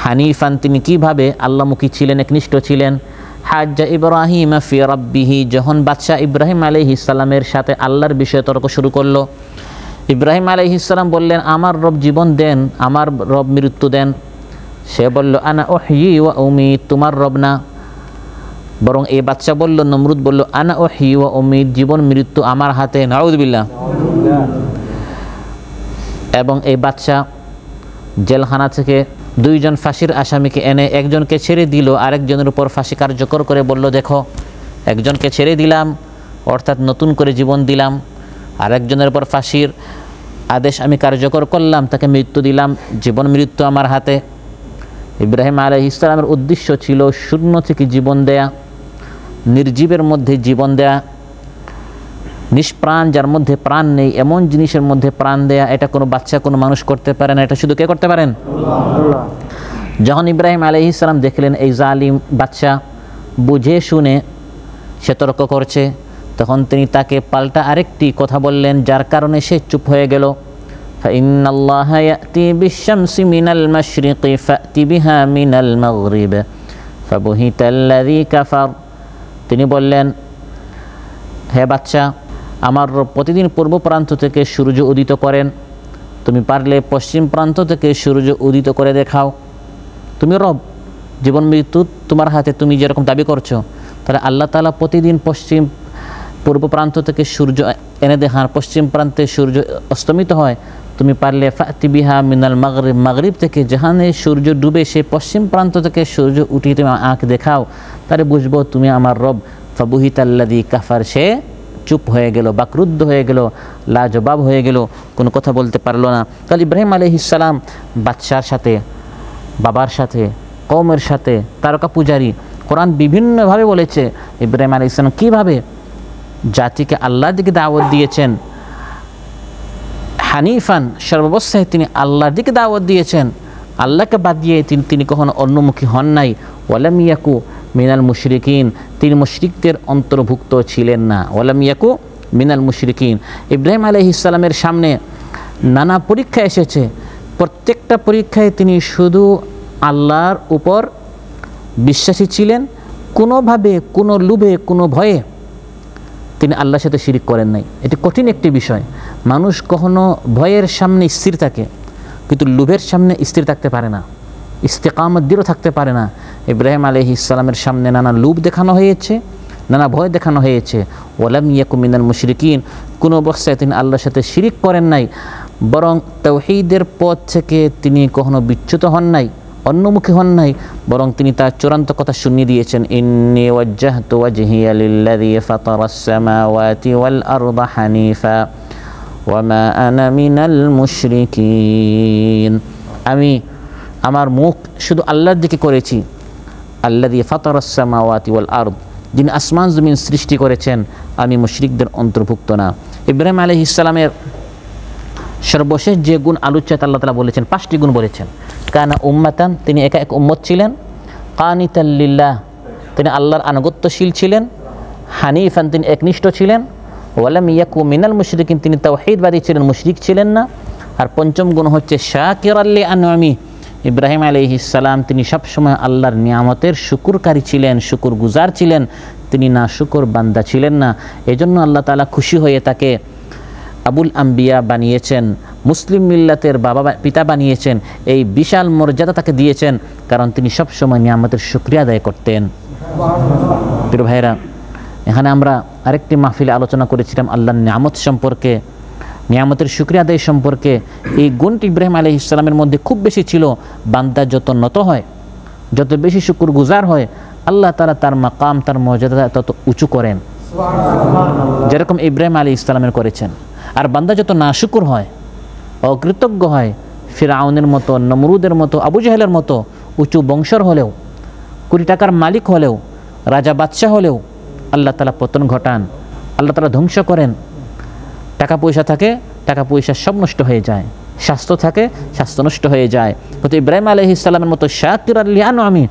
হানিফান তিনি কিভাবে আল্লাহমুখী ছিলেন, একনিষ্ঠ ছিলেন। হাজ্জা ইব্রাহিম ফি রাব্বিহি, যখন বাদশা ইব্রাহিম আলাইহিস সালামের সাথে আল্লাহর বিষয়ে তর্ক শুরু করলো, ইব্রাহিম আলাইহিস সালাম বললেন আমার রব জীবন দেন, আমার রব মৃত্যু দেন। সে বলল আনা উহয়ী ওয়া উমীত, তোমার রব না। বরং এই বাদশা বলল, নমরুদ বলল আনা উহয়ী ওয়া উমীত, জীবন মৃত্যু আমার হাতে। নাউযুবিল্লাহ। এবং এই বাদশা জেলখানা থেকে দুইজন ফাঁসির আসামিকে এনে একজনকে ছেড়ে দিল, আরেকজনের উপর ফাঁসি কার্যকর করে বলল দেখো একজনকে ছেড়ে দিলাম অর্থাৎ নতুন করে জীবন দিলাম, আরেকজনের উপর ফাঁসির আদেশ আমি কার্যকর করলাম, তাকে মৃত্যু দিলাম, জীবন মৃত্যু আমার হাতে। ইব্রাহিম আলাইহিস সালামের উদ্দেশ্য ছিল শূন্য থেকে জীবন দেয়া, নির্জীবের মধ্যে জীবন দেয়া, নিষ্প্রাণ যার মধ্যে প্রাণ নেই এমন জিনিসের মধ্যে প্রাণ দেয়া। এটা কোনো বাচ্চা কোনো মানুষ করতে পারে না, এটা শুধু কে করতে পারেন? আল্লাহ। যখন ইব্রাহিম আলাইহিস সালাম দেখলেন এই জালিম বাচ্চা বুঝে শুনে সে তর্ক করছে, তখন তিনি তাকে পাল্টা আরেকটি কথা বললেন যার কারণে সে চুপ হয়ে গেল। ফাইন্নাল্লাহা ইয়াতি বিশ-শামসি মিনাল মাশরিকি ফাতি বিহা মিনাল মাগরিব ফাবুহিতাল্লাযী কাফার। তিনি বললেন হে বাচ্চা, আমার রব প্রতিদিন পূর্ব প্রান্ত থেকে সূর্য উদিত করেন, তুমি পারলে পশ্চিম প্রান্ত থেকে সূর্য উদিত করে দেখাও। তুমি রব, জীবন মৃত্যু তোমার হাতে, তুমি যেরকম দাবি করছো, তাহলে আল্লাহ তাআলা প্রতিদিন পূর্ব প্রান্ত থেকে সূর্য এনে দেখান, পশ্চিম প্রান্তে সূর্য অস্তমিত হয়। তুমি পারলে ফাতি বিহা মিনাল মাগরিব, মাগরিব থেকে যেখানে সূর্য ডুবে সেই পশ্চিম প্রান্ত থেকে সূর্য উঠিয়ে তুমি আঁখ দেখাও, তাহলে বুঝবো তুমি আমার রব। ফাবুহিতাল্লাযী কাফার, সে চুপ হয়ে গেল, বাকরুদ্ধ হয়ে গেল, লাজবাব হয়ে গেল, কোনো কথা বলতে পারলো না। তাহলে ইব্রাহিম আলাইহিস সালাম বাদশার সাথে, বাবার সাথে, কওমের সাথে, তারকা পূজারী। কোরআন বিভিন্নভাবে বলেছে ইব্রাহিম আলাইহিস সালাম কীভাবে জাতিকে আল্লাহর দিকে দাওয়াত দিয়েছেন। হানিফান, সর্বাবস্থায় তিনি আল্লাহর দিকে দাওয়াত দিয়েছেন, আল্লাহকে বাদ দিয়ে তিনি কখনো অন্যমুখী হন নাই। ওয়ালাম ইয়াকু মিনাল মুশরিকিন, তিনি মুশরিকদের অন্তর্ভুক্ত ছিলেন না। ওয়ালাম ইয়াকু মিনাল মুশরিকিন। ইব্রাহিম আলাইহিস সালামের সামনে নানা পরীক্ষা এসেছে, প্রত্যেকটা পরীক্ষায় তিনি শুধু আল্লাহর উপর বিশ্বাসী ছিলেন, কোনোভাবে কোনো লোভে কোনো ভয়ে তিনি আল্লাহর সাথে শিরিক করেন নাই। এটি কঠিন একটি বিষয়। মানুষ কখনো ভয়ের সামনে স্থির থাকে, কিন্তু লোভের সামনে স্থির থাকতে পারে না, ইস্তেকামত দৃঢ় থাকতে পারে না। ইব্রাহিম আলাইহিস সালামের সামনে নানা লোভ দেখানো হয়েছে, নানা ভয় দেখানো হয়েছে। ওয়ালাম ইয়াকু মিনাল মুশরিকিন, কোনো অবস্থায় তিনি আল্লাহর সাথে শিরিক করেন নাই, বরং তাওহীদের পথ থেকে তিনি কখনো বিচ্যুত হন নাই, অন্যমুখী হন নাই, বরং তিনি তার চূড়ান্ত কথা শুনিয়ে দিয়েছেন, ইন্নী ওয়াজ্জাহতু ওয়াজহিয়া লিল্লাযী ফাতারাস সামাওয়াতি ওয়াল আরদা হানিফা ওয়া মা আনা মিনাল মুশরিকিন। আমি আমার মুখ শুধু আল্লাহর দিকে করেছি, আল্লাযী ফাতারাস সামাওয়াতি ওয়াল আরদ, যিনি আসমান জমিন সৃষ্টি করেছেন, আমি মুশরিকদের অন্তর্ভুক্ত না। ইব্রাহিম আলাইহিস সালামের সর্বশেষ যে গুণ আলোচ্যত আল্লাহ তাআলা বলেছেন, 5টি গুণ বলেছেন। কানা উম্মাতান, তিনি একা এক উম্মত ছিলেন। কানিতাল লিল্লাহ, তিনি আল্লাহর আনুগত্যশীল ছিলেন। হানিফান, তিনি একনিষ্ঠ ছিলেন। ওয়ালাম ইয়াকু মিনাল মুশরিকিন, তিনি তাওহীদবাদী ছিলেন, মুশরিক ছিলেন না। আর 5ম গুণ হচ্ছে শাকিরাল লিআনআমি, ইব্রাহিম আলাইহিস সালাম তিনি সবসময় আল্লাহর নিয়ামতের শুকরকারী ছিলেন, শুকরগুজার ছিলেন, তিনি না শুকর বান্দা ছিলেন না। এজন্য আল্লাহ তাআলা খুশি হয়ে তাকে আবুল আম্বিয়া বানিয়েছেন, মুসলিম মিল্লাতের পিতা বানিয়েছেন। এই বিশাল মর্যাদা তাকে দিয়েছেন, কারণ তিনি সবসময় নিয়ামতের শুকরিয়া আদায় করতেন। প্রিয় ভাইরা, এখানে আমরা আরেকটি মাহফিলে আলোচনা করেছিলাম আল্লাহর নিয়ামত সম্পর্কে, নিয়ামতের শুকরিয়া আদায় সম্পর্কে। এই গুণটি ইব্রাহিম আলাইহিস সালামের মধ্যে খুব বেশি ছিল। বান্দা যত নত হয়, যত বেশি শুকরগুজার হয়, আল্লাহ তাআলা তার মাকাম, তার মর্যাদা তত উঁচু করেন, যেরকম ইব্রাহিম আলাইহিস সালামের করেছেন। আর বান্দা যত নাশুকুর হয়, অকৃতজ্ঞ হয়, ফিরআউনের মতো, নমরুদের মতো, আবু জাহেলের মতো উঁচু বংশর হলেও, কোটি টাকার মালিক হলেও, রাজা বাদশাহ হলেও আল্লাহ তাআলা পতন ঘটান, আল্লাহ তাআলা ধ্বংস করেন। টাকা পয়সা থাকে, টাকা পয়সা সব নষ্ট হয়ে যায়। স্বাস্থ্য থাকে, স্বাস্থ্য নষ্ট হয়ে যায়। কিন্তু ইব্রাহিম আলাইহিস সালামের মতো শাকিরাল লিআনআমি,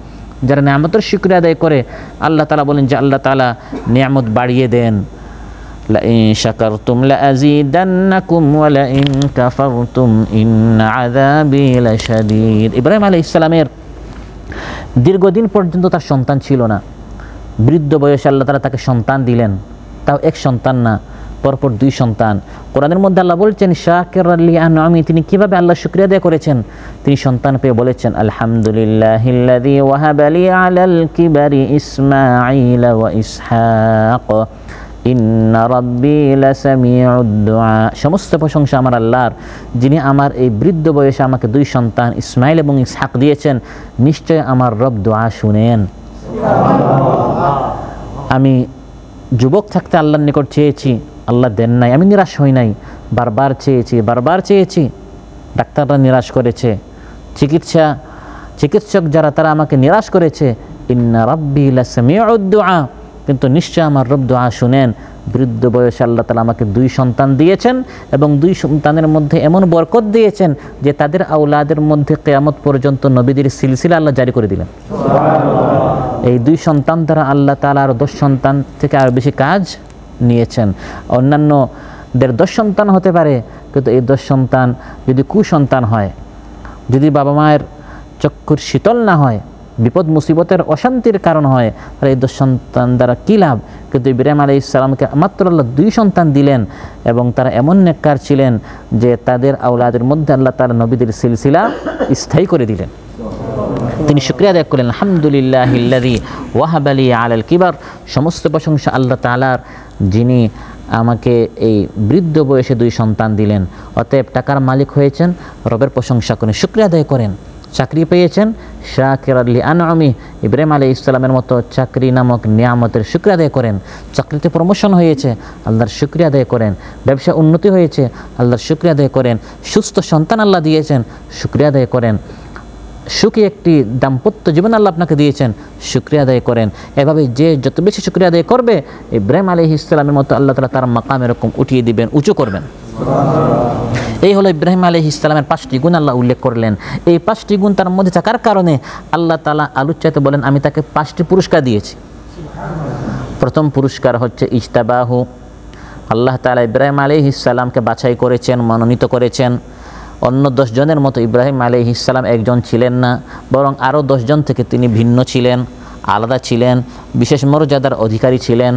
যারা নিয়ামতের শুকরিয়া আদায় করে, আল্লাহ তাআলা বলেন যে আল্লাহ তাআলা নিয়ামত বাড়িয়ে দেন। লাইন শাকারতুম লাযীদান্নাকুম ওয়া লাইন কাফারতুম ইন্না আযাবি লাশাদীদ। ইব্রাহিম আলাইহিস সালামের দীর্ঘদিন পর্যন্ত তার সন্তান ছিল না। বৃদ্ধ বয়সে আল্লাহ তাআলা তাকে সন্তান দিলেন, তাও এক সন্তান না, পরপর 2 সন্তান। কোরআনের মধ্যে আল্লাহ বলছেন শাকিরাল লিআনআমি, তিনি কিভাবে আল্লাহ শুকরিয়া আদায় করেছেন। তিনি সন্তান পেয়ে বলেছেন আলহামদুলিল্লাহিল্লাযী ওয়াহাবা লি আলাল কিবারি ইসমাঈল ওয়া ইসহাক ইন্না রাব্বী লাসামিউদ দুআ। সমস্ত প্রশংসা আমার আল্লাহর, যিনি আমার এই বৃদ্ধ বয়সে আমাকে 2 সন্তান ইসমাঈল এবং ইসহাক দিয়েছেন। নিশ্চয় আমার রব দোয়া শুনেন। আমি যুবক থাকতে আল্লাহর নিকট চেয়েছি, আল্লাহ দেন নাই, আমি নিরাশ হই নাই, বারবার চেয়েছি, বারবার চেয়েছি। ডাক্তাররা নিরাশ করেছে, চিকিৎসক যারা, তারা আমাকে নিরাশ করেছে। ইন্না রাব্বী লাসামিউদ দুআ, কিন্তু নিশ্চয় আমার রব দোয়া শুনেন। বৃদ্ধ বয়সে আল্লাহ তাআলা আমাকে 2 সন্তান দিয়েছেন এবং 2 সন্তানের মধ্যে এমন বরকত দিয়েছেন যে তাদের আওলাদের মধ্যে কিয়ামত পর্যন্ত নবীদের সিলসিলা আল্লাহ জারি করে দিলেন। এই 2 সন্তান দ্বারা আল্লাহ তাআলা আর 10 সন্তান থেকে আর বেশি কাজ নিয়েছেন। অন্যান্যদের 10 সন্তান হতে পারে, কিন্তু এই 10 সন্তান যদি কুসন্তান হয়, যদি বাবা মায়ের চক্ষুর শীতল না হয়, বিপদ মুসিবতের অশান্তির কারণ হয়, আর এই 10 সন্তান দ্বারা কী লাভ। কিন্তু ইব্রাহিম আলাইহিস সালামকে মাত্র আল্লাহ 2 সন্তান দিলেন এবং তারা এমন নেককার ছিলেন যে তাদের আওলাদের মধ্যে আল্লাহ তাআলা নবীদের সিলসিলা স্থায়ী করে দিলেন। তিনি শুকরিয়া আদায় করলেন আলহামদুলিল্লাহিল্লাযী ওয়াহাবা লি আলাল কিবার। সমস্ত প্রশংসা আল্লাহ তাআলার, যিনি আমাকে এই বৃদ্ধ বয়সে 2 সন্তান দিলেন। অতএব টাকার মালিক হয়েছেন, রবের প্রশংসা করেন, শুকরিয়া আদায় করেন। চাকরি পেয়েছেন, শাকিরাল লিআনআমি, ইব্রাহিম আলাইহিস সালামের মতো চাকরি নামক নিয়ামতের শুকরিয়া আদায় করেন। চাকরিতে প্রমোশন হয়েছে, আল্লাহর শুকরিয়া আদায় করেন। ব্যবসা উন্নতি হয়েছে, আল্লাহর শুকরিয়া আদায় করেন। সুস্থ সন্তান আল্লাহ দিয়েছেন, শুকরিয়া আদায় করেন। সুখী একটি দাম্পত্য জীবন আল্লাহ আপনাকে দিয়েছেন, শুকরিয়া আদায় করেন। এভাবে যে যত বেশি শুকরিয়া আদায় করবে, ইব্রাহিম আলাইহিস সালামের মতো আল্লাহ তাআলা তার মাকাম এরকম উঠিয়ে দিবেন, উঁচু করবেন। এই হলো ইব্রাহিম আলাইহিস সালামের 5টি গুণ আল্লাহ উল্লেখ করলেন। এই 5টি গুণ তার মধ্যে থাকার কারণে আল্লাহ তাআলা আলোচ্যতে বলেন আমি তাকে 5টি পুরস্কার দিয়েছি। প্রথম পুরস্কার হচ্ছে ইজতাবাহু, আল্লাহ তাআলা ইব্রাহিম আলাইহিস সালামকে বাছাই করেছেন, মনোনীত করেছেন। অন্য 10 জনের মতো ইব্রাহিম আলাইহিস সালাম একজন ছিলেন না, বরং আরও 10 জন থেকে তিনি ভিন্ন ছিলেন, আলাদা ছিলেন, বিশেষ মর্যাদার অধিকারী ছিলেন।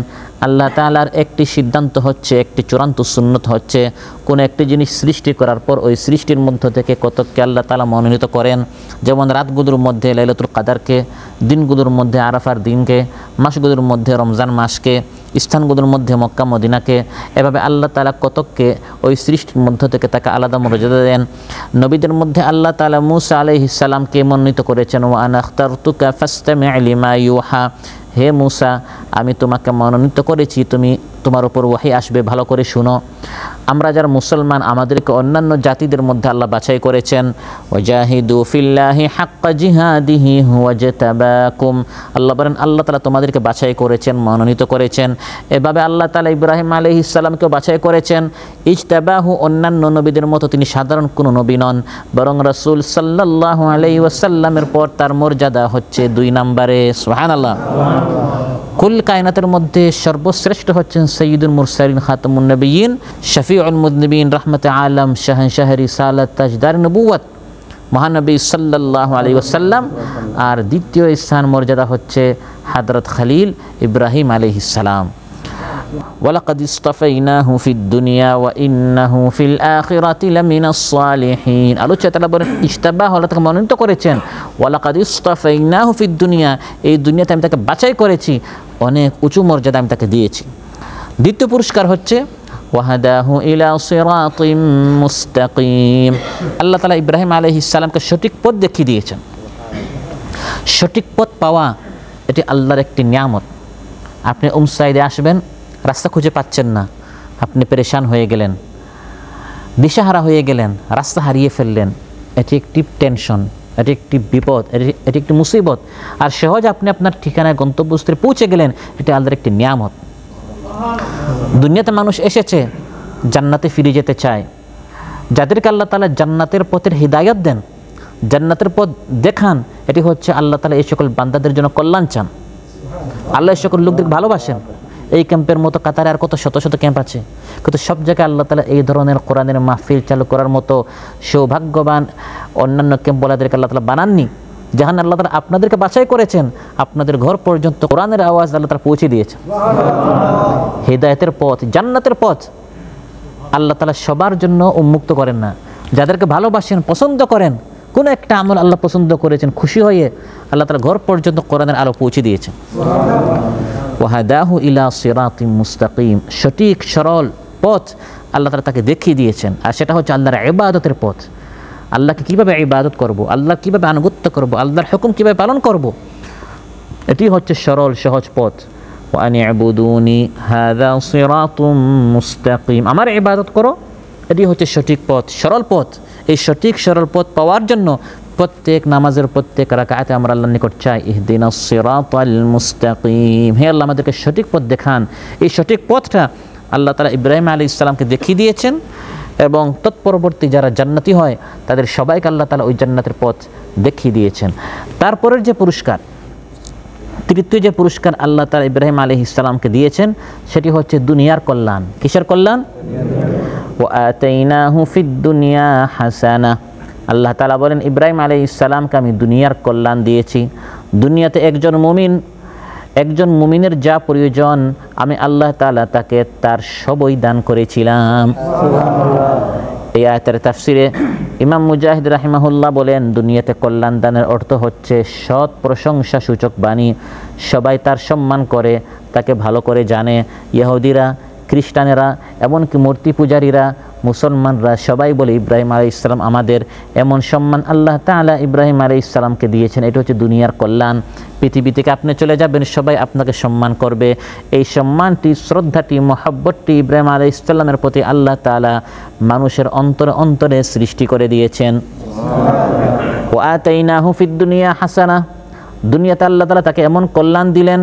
আল্লাহ তাআলার একটি সিদ্ধান্ত হচ্ছে, একটি চূড়ান্ত সুন্নত হচ্ছে, কোনো একটি জিনিস সৃষ্টি করার পর ওই সৃষ্টির মধ্য থেকে কতককে আল্লাহ তাআলা মনোনীত করেন। যেমন রাতগুলোর মধ্যে লাইলাতুল কাদারকে, দিনগুলোর মধ্যে আরাফার দিনকে, মাসগুলোর মধ্যে রমজান মাসকে, স্থানগুলোর মধ্যে মক্কা মদিনাকে। এভাবে আল্লাহ তাআলা কতককে ওই সৃষ্টির মধ্য থেকে তাকে আলাদা মর্যাদা দেন। নবীদের মধ্যে আল্লাহ তাআলা মূসা আলাইহিস সালামকে মনোনীত করেছেন, ওয়া আনা আখতারতুকা ফাসতামি' লিমা ইউহা, হে মূসা আমি তোমাকে মনোনীত করেছি, তোমার উপর ওয়াহি আসবে, ভালো করে শুনো। আমরা যারা মুসলমান, আমাদেরকে অন্যান্য জাতিদের মধ্যে আল্লাহ বাছাই করেছেন। ওয়াজাহিদু ফিল্লাহি হাক্কা জিহাদিহি হুয়া জাতাবাকুম, আল্লাহ বলেন আল্লাহ তাআলা তোমাদেরকে বাছাই করেছেন, মনোনীত করেছেন। এভাবে আল্লাহ তাআলা ইব্রাহিম আলাইহিস সালামকেও বাছাই করেছেন। ইজতাবাহু, অন্যান্য নবীদের মতো তিনি সাধারণ কোনো নবী নন, বরং রাসূল সাল্লাল্লাহু আলাইহি ওয়াসাল্লামের পর তার মর্যাদা হচ্ছে 2 নম্বরে। সুবহানাল্লাহ। কুল কায়নাতের মধ্যে সর্বশ্রেষ্ঠ হচ্ছেন সাইয়্যিদুল মুরসালিন, খাতামুন নবিয়্যিন, শফিউল মুযনিবিন, রাহমাতে আলম, শাহনশাহ রিসালাত, তাজদার নবুওয়াত, মহানবী সাল্লাল্লাহু আলাইহি ওয়াসাল্লাম। আর দ্বিতীয় স্থান মর্যাদা হচ্ছে হযরত খলিল ইব্রাহিম আলাইহিস সালাম। ওয়ালাকাদ ইসতাফাইনাহু ফিদ দুনিয়া ওয়া ইন্নাহু ফিল আখিরাতি লামিনাস সালিহিন। আল্লাহ তাআলা বলেন ইজতাবাহ, আল্লাহ তাকে মনোনীত করেছেন। ওয়ালাকাদ ইসতাফাইনাহু ফিদ দুনিয়া, এই দুনিয়াতে আমি তাকে বাছাই করেছি, অনেক উঁচু মর্যাদা আমি তাকে দিয়েছি। দ্বিতীয় পুরস্কার হচ্ছে ওয়াহাদাহু ইলা সিরাতিম মুস্তাকিম, আল্লাহ তাআলা ইব্রাহিম আলাইহিস সালামকে সঠিক পথ দেখিয়ে দিয়েছেন। সঠিক পথ পাওয়া এটি আল্লাহর একটি নিয়ামত। আপনি সাইডে আসবেন, রাস্তা খুঁজে পাচ্ছেন না, আপনি পেরেশান হয়ে গেলেন, দিশাহারা হয়ে গেলেন, রাস্তা হারিয়ে ফেললেন, এটি একটি টেনশন, এটি একটি বিপদ, এটি একটি মুসিবত। আর সহজ আপনি আপনার ঠিকানায় গন্তব্যস্থলে পৌঁছে গেলেন, এটি আল্লাহর একটি নিয়ামত। দুনিয়াতে মানুষ এসেছে জান্নাতে ফিরে যেতে চায়। যাদেরকে আল্লাহ তাআলা জান্নাতের পথের হিদায়াত দেন, জান্নাতের পথ দেখান, এটি হচ্ছে আল্লাহ তাআলা এই সকল বান্দাদের জন্য কল্যাণ চান। আল্লাহ এই সকল লোকদের ভালোবাসেন। এই ক্যাম্পের মতো কাতারে আর কত শত শত ক্যাম্প আছে, কিন্তু সব জায়গায় আল্লাহ তাআলা এই ধরনের কোরআনের মাহফিল চালু করার মতো সৌভাগ্যবান অন্যান্য ক্যাম্পওয়ালাদেরকে আল্লাহ তাআলা বানাননি। যেখানে আল্লাহ তাআলা আপনাদেরকে বাছাই করেছেন, আপনাদের ঘর পর্যন্ত কোরআনের আওয়াজ আল্লাহ তাআলা পৌঁছে দিয়েছেন। হিদায়াতের পথ, জান্নাতের পথ আল্লাহ তাআলা সবার জন্য উন্মুক্ত করেন না। যাদেরকে ভালোবাসেন, পছন্দ করেন, কোনো একটা আমল আল্লাহ পছন্দ করেছেন, খুশি হয়ে আল্লাহ তাআলা ঘর পর্যন্ত কোরআনের আলো পৌঁছে দিয়েছেন। ওয়াহাদাহু ইলা সিরাতিম মুস্তাকিম, সঠিক সরল পথ আল্লাহ তাআলা তাকে দেখিয়ে দিয়েছেন। আর সেটা হচ্ছে আল্লাহর ইবাদতের পথ। আল্লাহকে কীভাবে ইবাদত করব, আল্লাহর কীভাবে আনুগত্য করব, আল্লাহর হুকুম কীভাবে পালন করব, এটি হচ্ছে সরল সহজ পথ। ওয়া আনি'বুদুনি হাযা সিরাতুম মুস্তাকিম, আমার ইবাদত করো, এটি হচ্ছে সঠিক পথ, সরল পথ। এই সঠিক সরল পথ পাওয়ার জন্য প্রত্যেক নামাজের প্রত্যেক রাকাতে আমরা আল্লাহর নিকট চাই ইহদিনাস সিরাতাল মুস্তাকিম, হে আল্লাহ আমাদেরকে সঠিক পথ দেখান। এই সঠিক পথটা আল্লাহ তাআলা ইব্রাহিম আলাইহিস সালামকে দেখিয়ে দিয়েছেন, এবং তৎপরবর্তী যারা জান্নাতি হয় তাদের সবাইকে আল্লাহ তাআলা ওই জান্নাতের পথ দেখিয়ে দিয়েছেন। তারপরের যে পুরস্কার, তৃতীয় যে পুরস্কার আল্লাহ তাআলা ইব্রাহিম আলাইহিস সালামকে দিয়েছেন, সেটি হচ্ছে দুনিয়ার কল্যাণ। কিসের কল্যাণ? ওয়া আতাইনাহু ফিদ দুনিয়া হাসানা, আল্লাহ তাআলা বলেন ইব্রাহিম আলাইহিস সালামকে আমি দুনিয়ার কল্যাণ দিয়েছি। দুনিয়াতে একজন মুমিনের যা প্রয়োজন আমি আল্লাহ তাআলা তাকে তার সবই দান করেছিলাম। এই আয়াতের তাফসিরে ইমাম মুজাহিদ রাহিমাহুল্লাহ বলেন দুনিয়াতে কল্যাণ দানের অর্থ হচ্ছে সৎ প্রশংসা সূচক বাণী। সবাই তার সম্মান করে, তাকে ভালো করে জানে। ইহুদিরা, খ্রিস্টানেরা, এমনকি মূর্তি পূজারীরা, মুসলমানরা সবাই বলে ইব্রাহিম আলাইহিস সালাম আমাদের। এমন সম্মান আল্লাহ তাআলা ইব্রাহিম আলাইহিস সালামকে দিয়েছেন। এটা হচ্ছে দুনিয়ার কল্যাণ। পৃথিবী থেকে আপনি চলে যাবেন, সবাই আপনাকে সম্মান করবে। এই সম্মানটি, শ্রদ্ধাটি, মহব্বতটি ইব্রাহিম আলাইহিস সালামের প্রতি আল্লাহ তাআলা মানুষের অন্তরে অন্তরে সৃষ্টি করে দিয়েছেন। ওয়া আতাইনাহু ফিদ দুনিয়া হাসানা, দুনিয়াতে আল্লাহ তাআলা তাকে এমন কল্যাণ দিলেন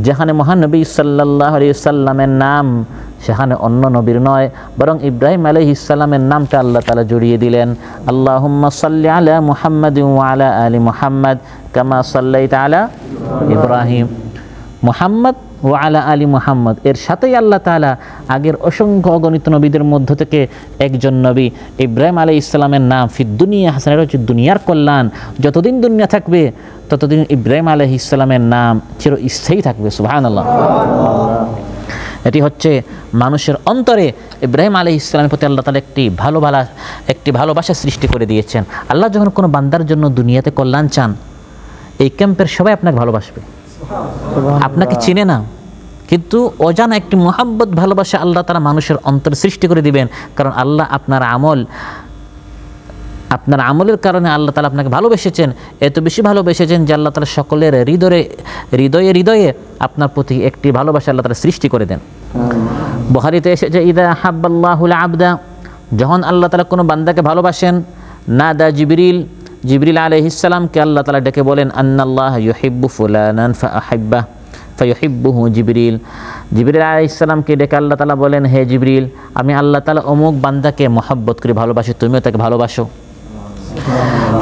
যেখানে মহানবী সাল্লাল্লাহু আলাইহি সাল্লামের নাম সেখানে অন্য নবীর নয়, বরং ইব্রাহিম আলাইহিস সালামের নামটা আল্লাহ তাআলা জড়িয়ে দিলেন। আল্লাহুম্মা সাল্লি আলা মুহাম্মাদিন ওয়া আলা আলি মুহাম্মাদ কামা সাল্লাইতা আলা ইব্রাহিম। মুহাম্মদ ওয়া আলা আলি মুহাম্মদ এর সাথেই আল্লাহ তাআলা আগের অসংখ্য অগণিত নবীদের মধ্য থেকে একজন নবী ইব্রাহিম আলাইহিস সালামের নাম ফিদ দুনিয়া হাসানা, এটা হচ্ছে দুনিয়ার কল্যাণ। যতদিন দুনিয়া থাকবে ততদিন ইব্রাহিম আলাইহিস সালামের নাম চিরস্থায়ী থাকবে। সুবহানাল্লাহ। এটি হচ্ছে মানুষের অন্তরে ইব্রাহিম আলাইহিস সালামের প্রতি আল্লাহ তাআলা একটি ভালোবাসা সৃষ্টি করে দিয়েছেন। আল্লাহ যখন কোনো বান্দার জন্য দুনিয়াতে কল্যাণ চান, এই ক্যাম্পের সবাই আপনাকে ভালোবাসবে, আপনাকে চিনে না, কিন্তু অজানা একটি মুহাব্বত ভালোবাসা আল্লাহ তাআলা মানুষের অন্তরে সৃষ্টি করে দিবেন। কারণ আল্লাহ আপনার আমলের কারণে আল্লাহ তাআলা আপনাকে ভালোবেসেছেন, এত বেশি ভালোবেসেছেন যে আল্লাহ তাআলা সকলের হৃদয়ে আপনার প্রতি একটি ভালোবাসা আল্লাহ তাআলা সৃষ্টি করে দেন। বুখারীতে এসেছে ইদা হাব্বাল্লাহুল আবদা, যখন আল্লাহ তাআলা কোনো বান্দাকে ভালোবাসেন, নাদা জিবরিল আলাইহিস সালামকে আল্লাহ তাআলা ডেকে বলেন আন্নাল্লাহ ইউহিব্বু ফুলানান ফাআহিব্বাহ ফায়ুহিব্বুহু জিবরিল আলাইহিস সালামকে ডেকে আল্লাহ তাআলা বলেন, হে জিবরিল, আমি আল্লাহ তাআলা অমুক বান্দাকে মহব্বত করে ভালোবাসি, তুমিও তাকে ভালোবাসো।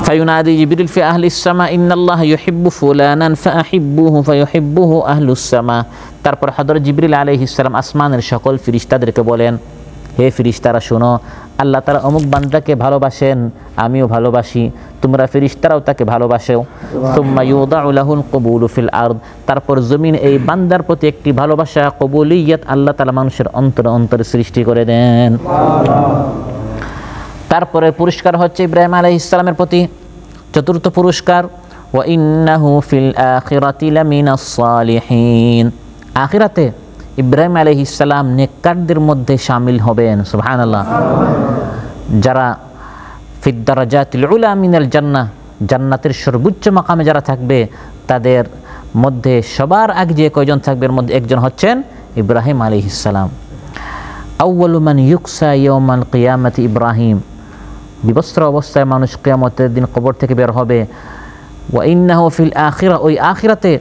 ফায়ুনাদি জিবরিল ফি আহলিস সামা ইন্নাল্লাহ ইউহিব্বু ফুলানান ফাআহিব্বুহু ফায়ুহিব্বুহু আহলুস সামা। তারপর হযরত জিবরিল আলাইহিস সালাম আসমানের সকল ফেরেশতাদেরকে বলেন, হে ফেরেশতারা শোনো, আল্লাহ তাআলা অমুক বান্দাকে ভালোবাসেন, আমিও ভালোবাসি, তোমরা ফেরেশতারাও তাকে ভালোবাসো। সুম্মা ইউদাউ লাহুল কবুলু ফিল আরদ, তারপর জমিন এই বান্দার প্রতি একটি ভালোবাসা কবুলিয়ত আল্লাহ তাআলা মানুষের অন্তরে সৃষ্টি করে দেন। তারপরে পুরস্কার হচ্ছে ইব্রাহিম আলাইহিস সালামের প্রতি চতুর্থ পুরস্কার, ওয়া ইন্নাহু ফিল আখিরাতি লামিনাস সালিহিন, আখিরাতে ইব্রাহিম আলাইহিস সালাম নেককারদের মধ্যে শামিল হবেন। সুবহানাল্লাহ। যারা ফিদ দারাজাতিল উলা মিনাল জান্নাহ, জান্নাতের সর্বোচ্চ মাকামে যারা থাকবে তাদের মধ্যে সবার আগে যে কয়জন থাকবে এর মধ্যে একজন হচ্ছেন ইব্রাহিম আলাইহিস সালাম। আউয়ালু মান ইউকসা ইয়াউমাল কিয়ামাতি ইব্রাহিম, বিবস্ত্র অবস্থায় মানুষ কিয়ামতের দিন কবর থেকে বের হবে। ওয়া ইন্নাহু ফিল আখিরা, ওই আখিরাতে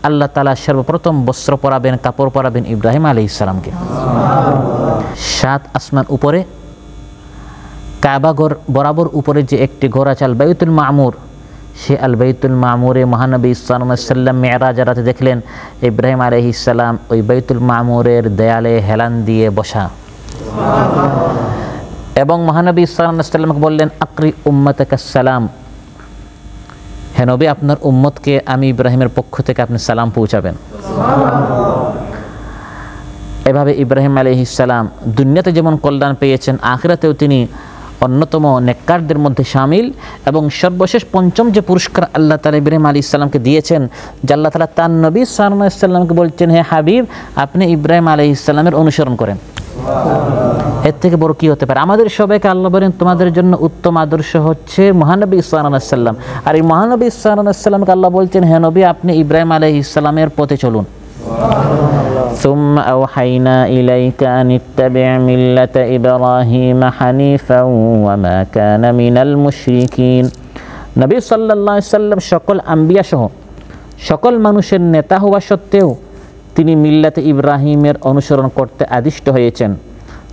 আল্লাহ তাআলা সর্বপ্রথম বস্ত্র পরাবেন, কাপড় পরাবেন ইব্রাহিম আলাইহিস সালামকে। 7 আসমান উপরে কাবা ঘর বরাবর উপরে যে একটি ঘর আছে আল বাইতুল মামুর, সে আল বাইতুল মামুরে মহানবী সাল্লাল্লাহু আলাইহি ওয়াসাল্লাম মিরাজ রাতে দেখলেন ইব্রাহিম আলাইহিস সালাম ওই বাইতুল মামুরের দেয়ালে হেলান দিয়ে বসা, এবং মহানবী সাল্লাল্লাহু আলাইহি ওয়াসাল্লামকে বললেন আকরি উম্মাতাকাস সালাম, হে নবী আপনার উম্মতকে আমি ইব্রাহিমের পক্ষ থেকে আপনি সালাম পৌঁছাবেন। এভাবে ইব্রাহিম আলাইহিস সালাম দুনিয়াতে যেমন কল্যাণ পেয়েছেন, আখিরাতেও তিনি অন্যতম নেককারদের মধ্যে শামিল। এবং সর্বশেষ পঞ্চম যে পুরস্কার আল্লাহ তাআলা ইব্রাহিম আলাইহিস সালামকে দিয়েছেন, যে আল্লাহ তাআলা তার নবী সাল্লাল্লাহু আলাইহি ওয়াসাল্লামকে বলছেন, হে হাবিব আপনি ইব্রাহিম আলাইহিস সালামের অনুসরণ করেন। এর থেকে বড় কি হতে পারে? আমাদের সবাইকে আল্লাহ বলেন তোমাদের জন্য উত্তম আদর্শ হচ্ছে মহানবী সাল্লাল্লাহু আলাইহি ওয়াসাল্লাম, আর এই মহানবী সাল্লাল্লাহু আলাইহি ওয়াসাল্লামকে আল্লাহ বলছেন, হে নবী আপনি ইব্রাহিম আলাইহিস সালামের পথে চলুন। ثم أوحينا إليك أن اتبع ملة إبراهيم حنيفا وما كان من المشركين। নবী সাল্লাল্লাহু আলাইহি ওয়াসাল্লাম সকল আম্বিয়া সহ সকল মানুষের নেতা হওয়া সত্ত্বেও তিনি মিল্লাতে ইব্রাহিমের অনুসরণ করতে আদিষ্ট হয়েছেন,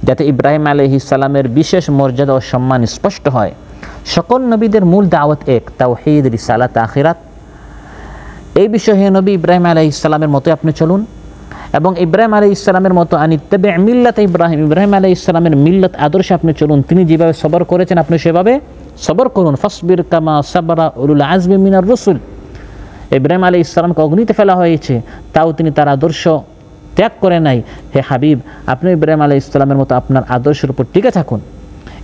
যাতে ইব্রাহিম আলাইহিস সালামের বিশেষ মর্যাদা ও সম্মান স্পষ্ট হয়। সকল নবীদের মূল দাওয়াত এক, তাওহীদ, রিসালাত, আখিরাত। এই বিষয়ে নবী ইব্রাহিম আলাইহিস সালামের মতো আপনি চলুন, এবং ইব্রাহিম আলাইহিস সালামের মতো আনিত্তাবি মিল্লাত ইব্রাহিম, ইব্রাহিম আলাইহিস সালামের মিল্লাত আদর্শে আপনি চলুন। তিনি যেভাবে সবর করেছেন আপনি সেভাবে সবর করুন। ফাসবির কামা সাবরা উলুল আজমি মিনার রাসূল, ইব্রাহিম আলাইহিস সালামকে অগ্নিতে ফেলা হয়েছে, তাও তিনি তার আদর্শ ত্যাগ করে নাই। হে হাবিব আপনি ইব্রাহিম আলাইহিস সালামের মতো আপনার আদর্শের উপর টিকে থাকুন।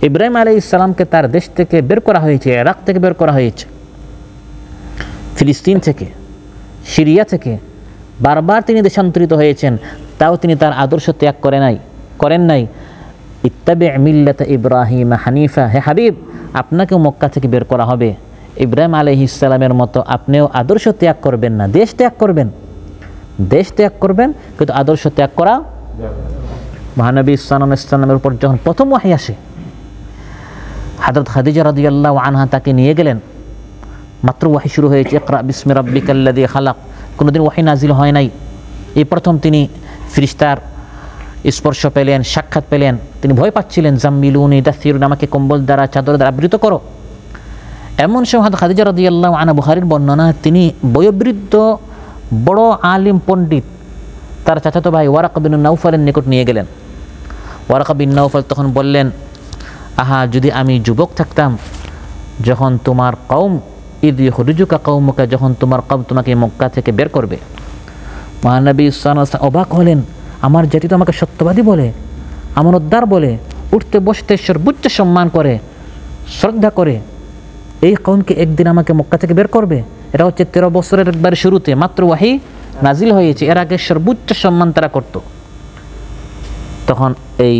ইব্রাহিম আলাইহিস সালামকে তার দেশ থেকে বের করা হয়েছে, ইরাক থেকে বের করা হয়েছে, ফিলিস্তিন থেকে, সিরিয়া থেকে বারবার তিনি দেশান্তরিত হয়েছেন, তাও তিনি তার আদর্শ ত্যাগ করেন নাই। ইত্তাবি মিল্লাত ইব্রাহিম হানিফা, হে হাবিব আপনাকেও মক্কা থেকে বের করা হবে, ইব্রাহিম আলাইহিস সালামের মতো আপনিও আদর্শ ত্যাগ করবেন না, দেশ ত্যাগ করবেন কিন্তু আদর্শ ত্যাগ করা। মহানবী সাল্লাল্লাহু আলাইহি ওয়াসাল্লামের উপর যখন প্রথম ওহী আসে, হযরত খাদিজা রাদিয়াল্লাহু আনহা তাকে নিয়ে গেলেন মাত্র ওয়াহি শুরু হয়েছে, ইকরা বিসমি রাব্বিকাল্লাযী খালাক, কোনোদিন ওয়াহি নাজিল হয় নাই। এই প্রথম তিনি ফেরেশতার স্পর্শ পেলেন, সাক্ষাৎ পেলেন, তিনি ভয় পাচ্ছিলেন। জাম্মিলুনি দাসিরুন, আমাকে কম্বল দ্বারা চাদর দ্বারা আবৃত করো। এমন সময় খাদিজা রাদিয়াল্লাহু আনহা, বুখারীর বর্ণনা, তিনি বয়োবৃদ্ধ বড় আলিম পণ্ডিত তার চাচাতো ভাই ওয়ারাকা বিন নাউফালের নিকট নিয়ে গেলেন। ওয়ারাকা বিন নাউফাল তখন বললেন, আহা যদি আমি যুবক থাকতাম, যখন তোমার কওম ইদ ইখরিজুকা কওমুকা, যখন তোমার কওম তোমাকে মক্কা থেকে বের করবে। মহানবী সাল্লাল্লাহু আলাইহি ওয়াসাল্লাম অবাক হলেন, আমার জাতি তো আমাকে সত্যবাদী বলে, আমানতদার বলে, উঠতে বসতে সর্বোচ্চ সম্মান করে, শ্রদ্ধা করে, এই কওমকে একদিন আমাকে মক্কা থেকে বের করবে? এটা হচ্ছে 13 বছরের একবার শুরুতে মাত্র ওয়াহি নাজিল হয়েছে, এর আগে সর্বোচ্চ সম্মান তারা করত। তখন এই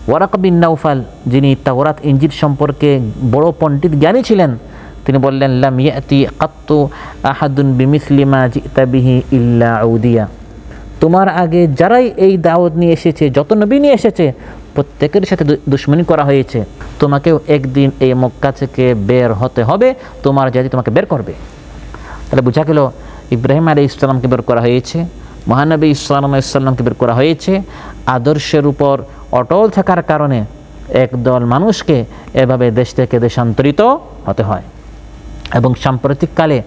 ওয়ারাকা বিন নাউফাল, যিনি তাওরাত ইনজিল সম্পর্কে বড় পণ্ডিত জ্ঞানী ছিলেন, তিনি বললেন, লাম ইয়াতি কাত্তু আহাদুন বিমিসলি মা জিতা বিহি ইল্লা উদিয়া, তোমার আগে যারাই এই দাওয়াত নিয়ে এসেছে, যত নবী নিয়ে এসেছে, প্রত্যেকের সাথে দুশমনি করা হয়েছে, তোমাকেও একদিন এই মক্কা থেকে বের হতে হবে, তোমার জাতি তোমাকে বের করবে। তাহলে বোঝা গেল ইব্রাহিম আলাইহিস সালামকে বের করা হয়েছে, মহানবী সাল্লাল্লাহু আলাইহি ওয়াসাল্লামকে বের করা হয়েছে আদর্শের উপর অটল থাকার কারণে। একদল মানুষকে এভাবে দেশ থেকে দেশান্তরিত হতে হয়। এবং সাম্প্রতিককালে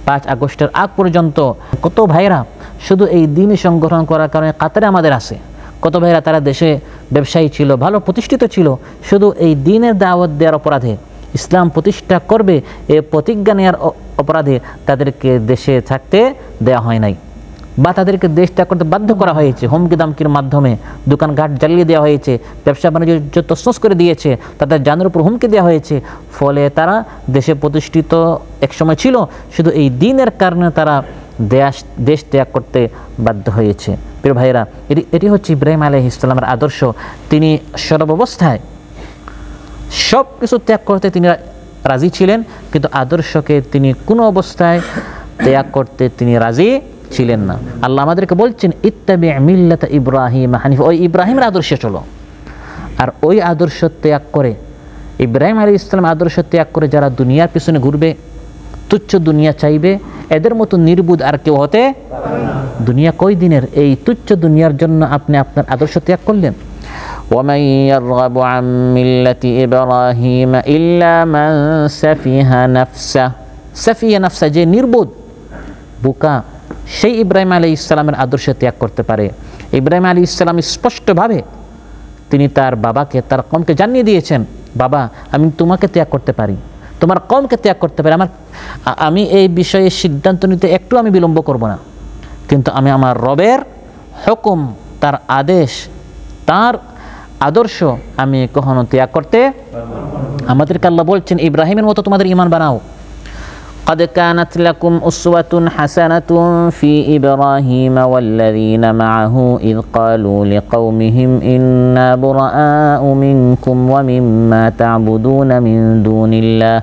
5 আগস্টের আগ পর্যন্ত কত ভাইরা শুধু এই দিনই সংগঠন করার কারণে কাতারে আমাদের আছে। কত ভাইরা তারা দেশে ব্যবসায়ী ছিল, ভালো প্রতিষ্ঠিত ছিল, শুধু এই দিনের দাওয়াত দেওয়ার অপরাধে, ইসলাম প্রতিষ্ঠা করবে এ প্রতিজ্ঞা নেওয়ার অপরাধে তাদেরকে দেশে থাকতে দেওয়া হয় নাই, বা তাদেরকে দেশ ত্যাগ করতে বাধ্য করা হয়েছে। হুমকি দামকির মাধ্যমে দোকানঘাট জ্বালিয়ে দেওয়া হয়েছে, ব্যবসা বাণিজ্য তছনছ করে দিয়েছে, তাদের জানের উপর হুমকি দেওয়া হয়েছে। ফলে তারা দেশে প্রতিষ্ঠিত একসময় ছিল, শুধু এই দিনের কারণে তারা দেশ ত্যাগ করতে বাধ্য হয়েছে। প্রিয় ভাইয়েরা, এটি হচ্ছে ইব্রাহিম আলাইহিস সালামের আদর্শ। তিনি সর্বাবস্থায় সব কিছু ত্যাগ করতে তিনি রাজি ছিলেন, কিন্তু আদর্শকে তিনি কোনো অবস্থায় ত্যাগ করতে তিনি রাজি ছিলেন না। আল্লাহ আমাদেরকে বলছেন, ইত্তাবি মিল্লাতা ইব্রাহিম হানিফ, ওই ইব্রাহিমের আদর্শে চলো। আর ওই আদর্শ ত্যাগ করে, ইব্রাহিম আলাইহিস সালাম আদর্শ ত্যাগ করে যারা দুনিয়ার পিছনে ঘুরবে, তুচ্ছ দুনিয়া চাইবে, এদের মতো নির্বুধ আর কেউ হতে দুনিয়া কই দিনের? এই তুচ্ছ দুনিয়ার জন্য আপনি আপনার আদর্শ ত্যাগ করলেন। ومن يرغب عن ملة إبراهيم إلا من سفه نفسه, সাফিয়া নাফসা, যে নির্বোধ বোকা, সেই ইব্রাহিম আলাইহিস সালামের আদর্শ ত্যাগ করতে পারে। ইব্রাহিম আলাইহিস সালাম স্পষ্টভাবে তিনি তার বাবাকে, তার কওমকে জানিয়ে দিয়েছেন, বাবা আমি তোমাকে ত্যাগ করতে পারি, তোমার কওমকে ত্যাগ করতে পারি, আমি এই বিষয়ে সিদ্ধান্ত নিতে একটু আমি বিলম্ব করব না, কিন্তু আমি আমার রবের হুকুম, তার আদেশ, তার আদর্শ আমি কখনো ত্যাগ করতে। আমাদেরকে আল্লাহ বলছেন, ইব্রাহিমের মতো তোমাদের ঈমান বানাও। قد كانت لكم أسوة حسنة في إبراهيم والذين معه إذ قالوا لقومهم إنا براء منكم ومما تعبدون من دون الله,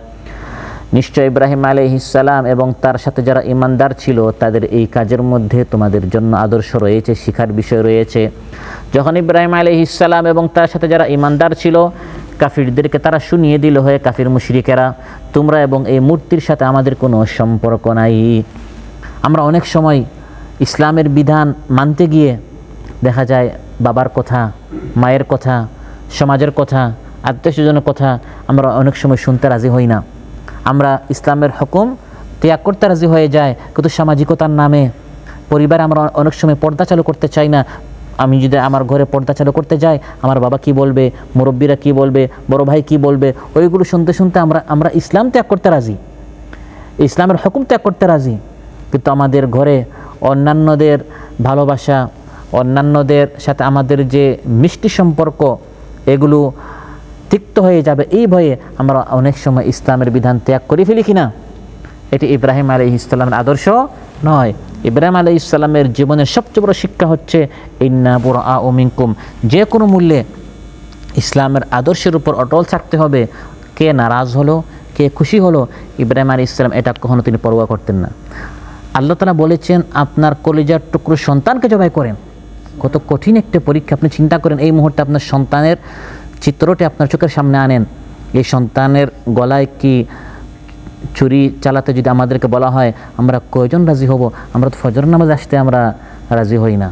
নিশ্চয় ইব্রাহিম আলাইহিস সালাম এবং তার সাথে যারা ঈমানদার ছিল তাদের এই কাজের মধ্যে তোমাদের জন্য আদর্শ রয়েছে, শিখার বিষয় রয়েছে। যখন ইব্রাহিম আলাইহিস সালাম এবং তার সাথে যারা ঈমানদার ছিল, কাফিরদেরকে তারা শুনিয়ে দিল, হয়ে কাফির মুশরিকেরা, তোমরা এবং এই মূর্তির সাথে আমাদের কোনো সম্পর্ক নাই। আমরা অনেক সময় ইসলামের বিধান মানতে গিয়ে দেখা যায় বাবার কথা, মায়ের কথা, সমাজের কথা, আত্মীয়স্বজনের কথা আমরা অনেক সময় শুনতে রাজি হই না। আমরা ইসলামের হুকুম ত্যাগ করতে রাজি হয়ে যায়, কিন্তু সামাজিকতার নামে পরিবারে আমরা অনেক সময় পর্দা চালু করতে চাই না। আমি যদি আমার ঘরে পর্দা চালু করতে যাই, আমার বাবা কি বলবে, মুরব্বীরা কি বলবে, বড় ভাই কি বলবে, ওইগুলো শুনতে শুনতে আমরা ইসলাম ত্যাগ করতে রাজি, ইসলামের হুকুম ত্যাগ করতে রাজি, কিন্তু আমাদের ঘরে অন্যান্যদের ভালোবাসা, অন্যান্যদের সাথে আমাদের যে মিষ্টি সম্পর্ক, এগুলো তিক্ত হয়ে যাবে এই ভয়ে আমরা অনেক সময় ইসলামের বিধান ত্যাগ করে ফেলি কিনা? এটি ইব্রাহিম আলাইহিস সালামের আদর্শ নয়। ইব্রাহিম আলাইহিস সালামের জীবনের সবচেয়ে বড় শিক্ষা হচ্ছে ইন্না বুরাআউ মিনকুম, যে কোনো মূল্যে ইসলামের আদর্শের উপর অটল থাকতে হবে। কে নারাজ হলো, কে খুশি হলো, ইব্রাহিম আলাইহিস সালাম এটা কখনো তিনি পরোয়া করতেন না। আল্লাহ তাআলা বলেছেন, আপনার কলিজার টুকরো সন্তানকে জবাই করেন। কত কঠিন একটা পরীক্ষা। আপনি চিন্তা করেন, এই মুহূর্তে আপনার সন্তানের চিত্রটি আপনার চোখের সামনে আনেন, এই সন্তানের গলায় কি ছুরি চালাতে যদি আমাদেরকে বলা হয় আমরা কয়জন রাজি হব? আমরা তো ফজর নামাজ আসতে আমরা রাজি হই না,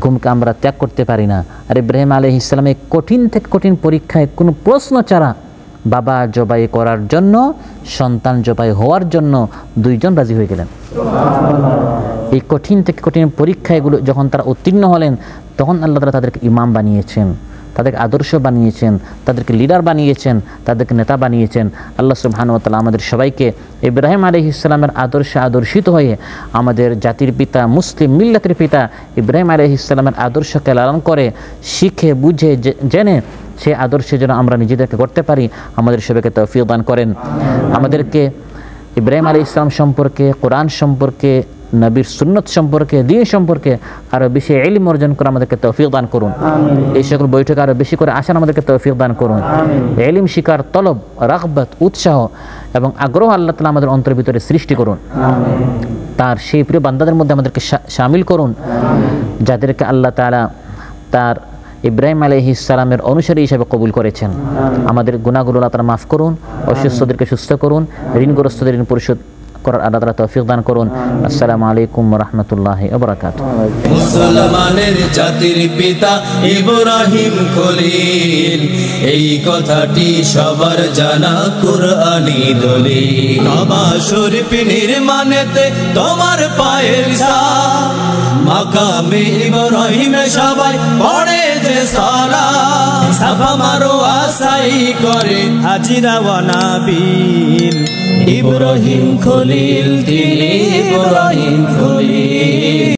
ঘুমকে আমরা ত্যাগ করতে পারি না। আর ইব্রাহিম আলাইহিস সালাম এই কঠিন থেকে কঠিন পরীক্ষায় কোনো প্রশ্ন ছাড়া বাবা জবাই করার জন্য, সন্তান জবাই হওয়ার জন্য দুইজন রাজি হয়ে গেলেন। এই কঠিন থেকে কঠিন পরীক্ষাগুলো যখন তারা উত্তীর্ণ হলেন, তখন আল্লাহ তাআলা তাদেরকে ইমাম বানিয়েছেন, তাদেরকে আদর্শ বানিয়েছেন, তাদেরকে লিডার বানিয়েছেন, তাদেরকে নেতা বানিয়েছেন। আল্লাহ সুবহানাহু ওয়া তাআলা আমাদের সবাইকে ইব্রাহিম আলাইহিস সালামের আদর্শে আদর্শিত হয়ে আমাদের জাতির পিতা, মুসলিম মিল্লাতের পিতা ইব্রাহিম আলাইহিস সালামের আদর্শকে লালন করে, শিখে বুঝে জেনে সেই আদর্শে যেন আমরা নিজেদেরকে করতে পারি, আমাদের সবাইকে তৌফিক দান করেন। আমাদেরকে ইব্রাহিম আলাইহিস সালাম সম্পর্কে, কোরআন সম্পর্কে, নবীর সুন্নত সম্পর্কে, দ্বীন সম্পর্কে আরও বেশি ইলম অর্জন করে আমাদেরকে তৌফিক দান করুন। এই সকল বৈঠকে আরও বেশি করে আসার আমাদেরকে তৌফিক দান করুন। ইলম শিকার তলব, রাগবত, উৎসাহ এবং আগ্রহ আল্লাহ তাআলা আমাদের অন্তরের ভিতরে সৃষ্টি করুন। তার সেই প্রিয় বান্দাদের মধ্যে আমাদেরকে শামিল করুন, যাদেরকে আল্লাহ তাআলা তার ইব্রাহিম আলাইহিস সালামের অনুসারী হিসেবে কবুল করেছেন। আমাদের গুনাহগুলো আল্লাহ তাআলা মাফ করুন, অসুস্থদেরকে সুস্থ করুন, ঋণগ্রস্তদের ঋণ পরিশোধ করার আল্লাহ তাআলা তৌফিক দান করুন। আসসালামু আলাইকুম ওয়া রাহমাতুল্লাহি ওয়া বারাকাতুহু। মুসলমানের জাতির পিতা ইব্রাহিম খলিল, এই কথাটি সবার জানা কুরআনী দলিল। কাবা শরীফ নির্মাণেতে তোমার পায়ের ছাপ, মাকামে ইব্রাহিমে সবাই পড়ে যে সালাত, সাফা মারওয়া সাই করে হাজিরা ওয়া নাবিল। ইব্রাহিম খলিল, তিনি ইব্রাহিম খলিল।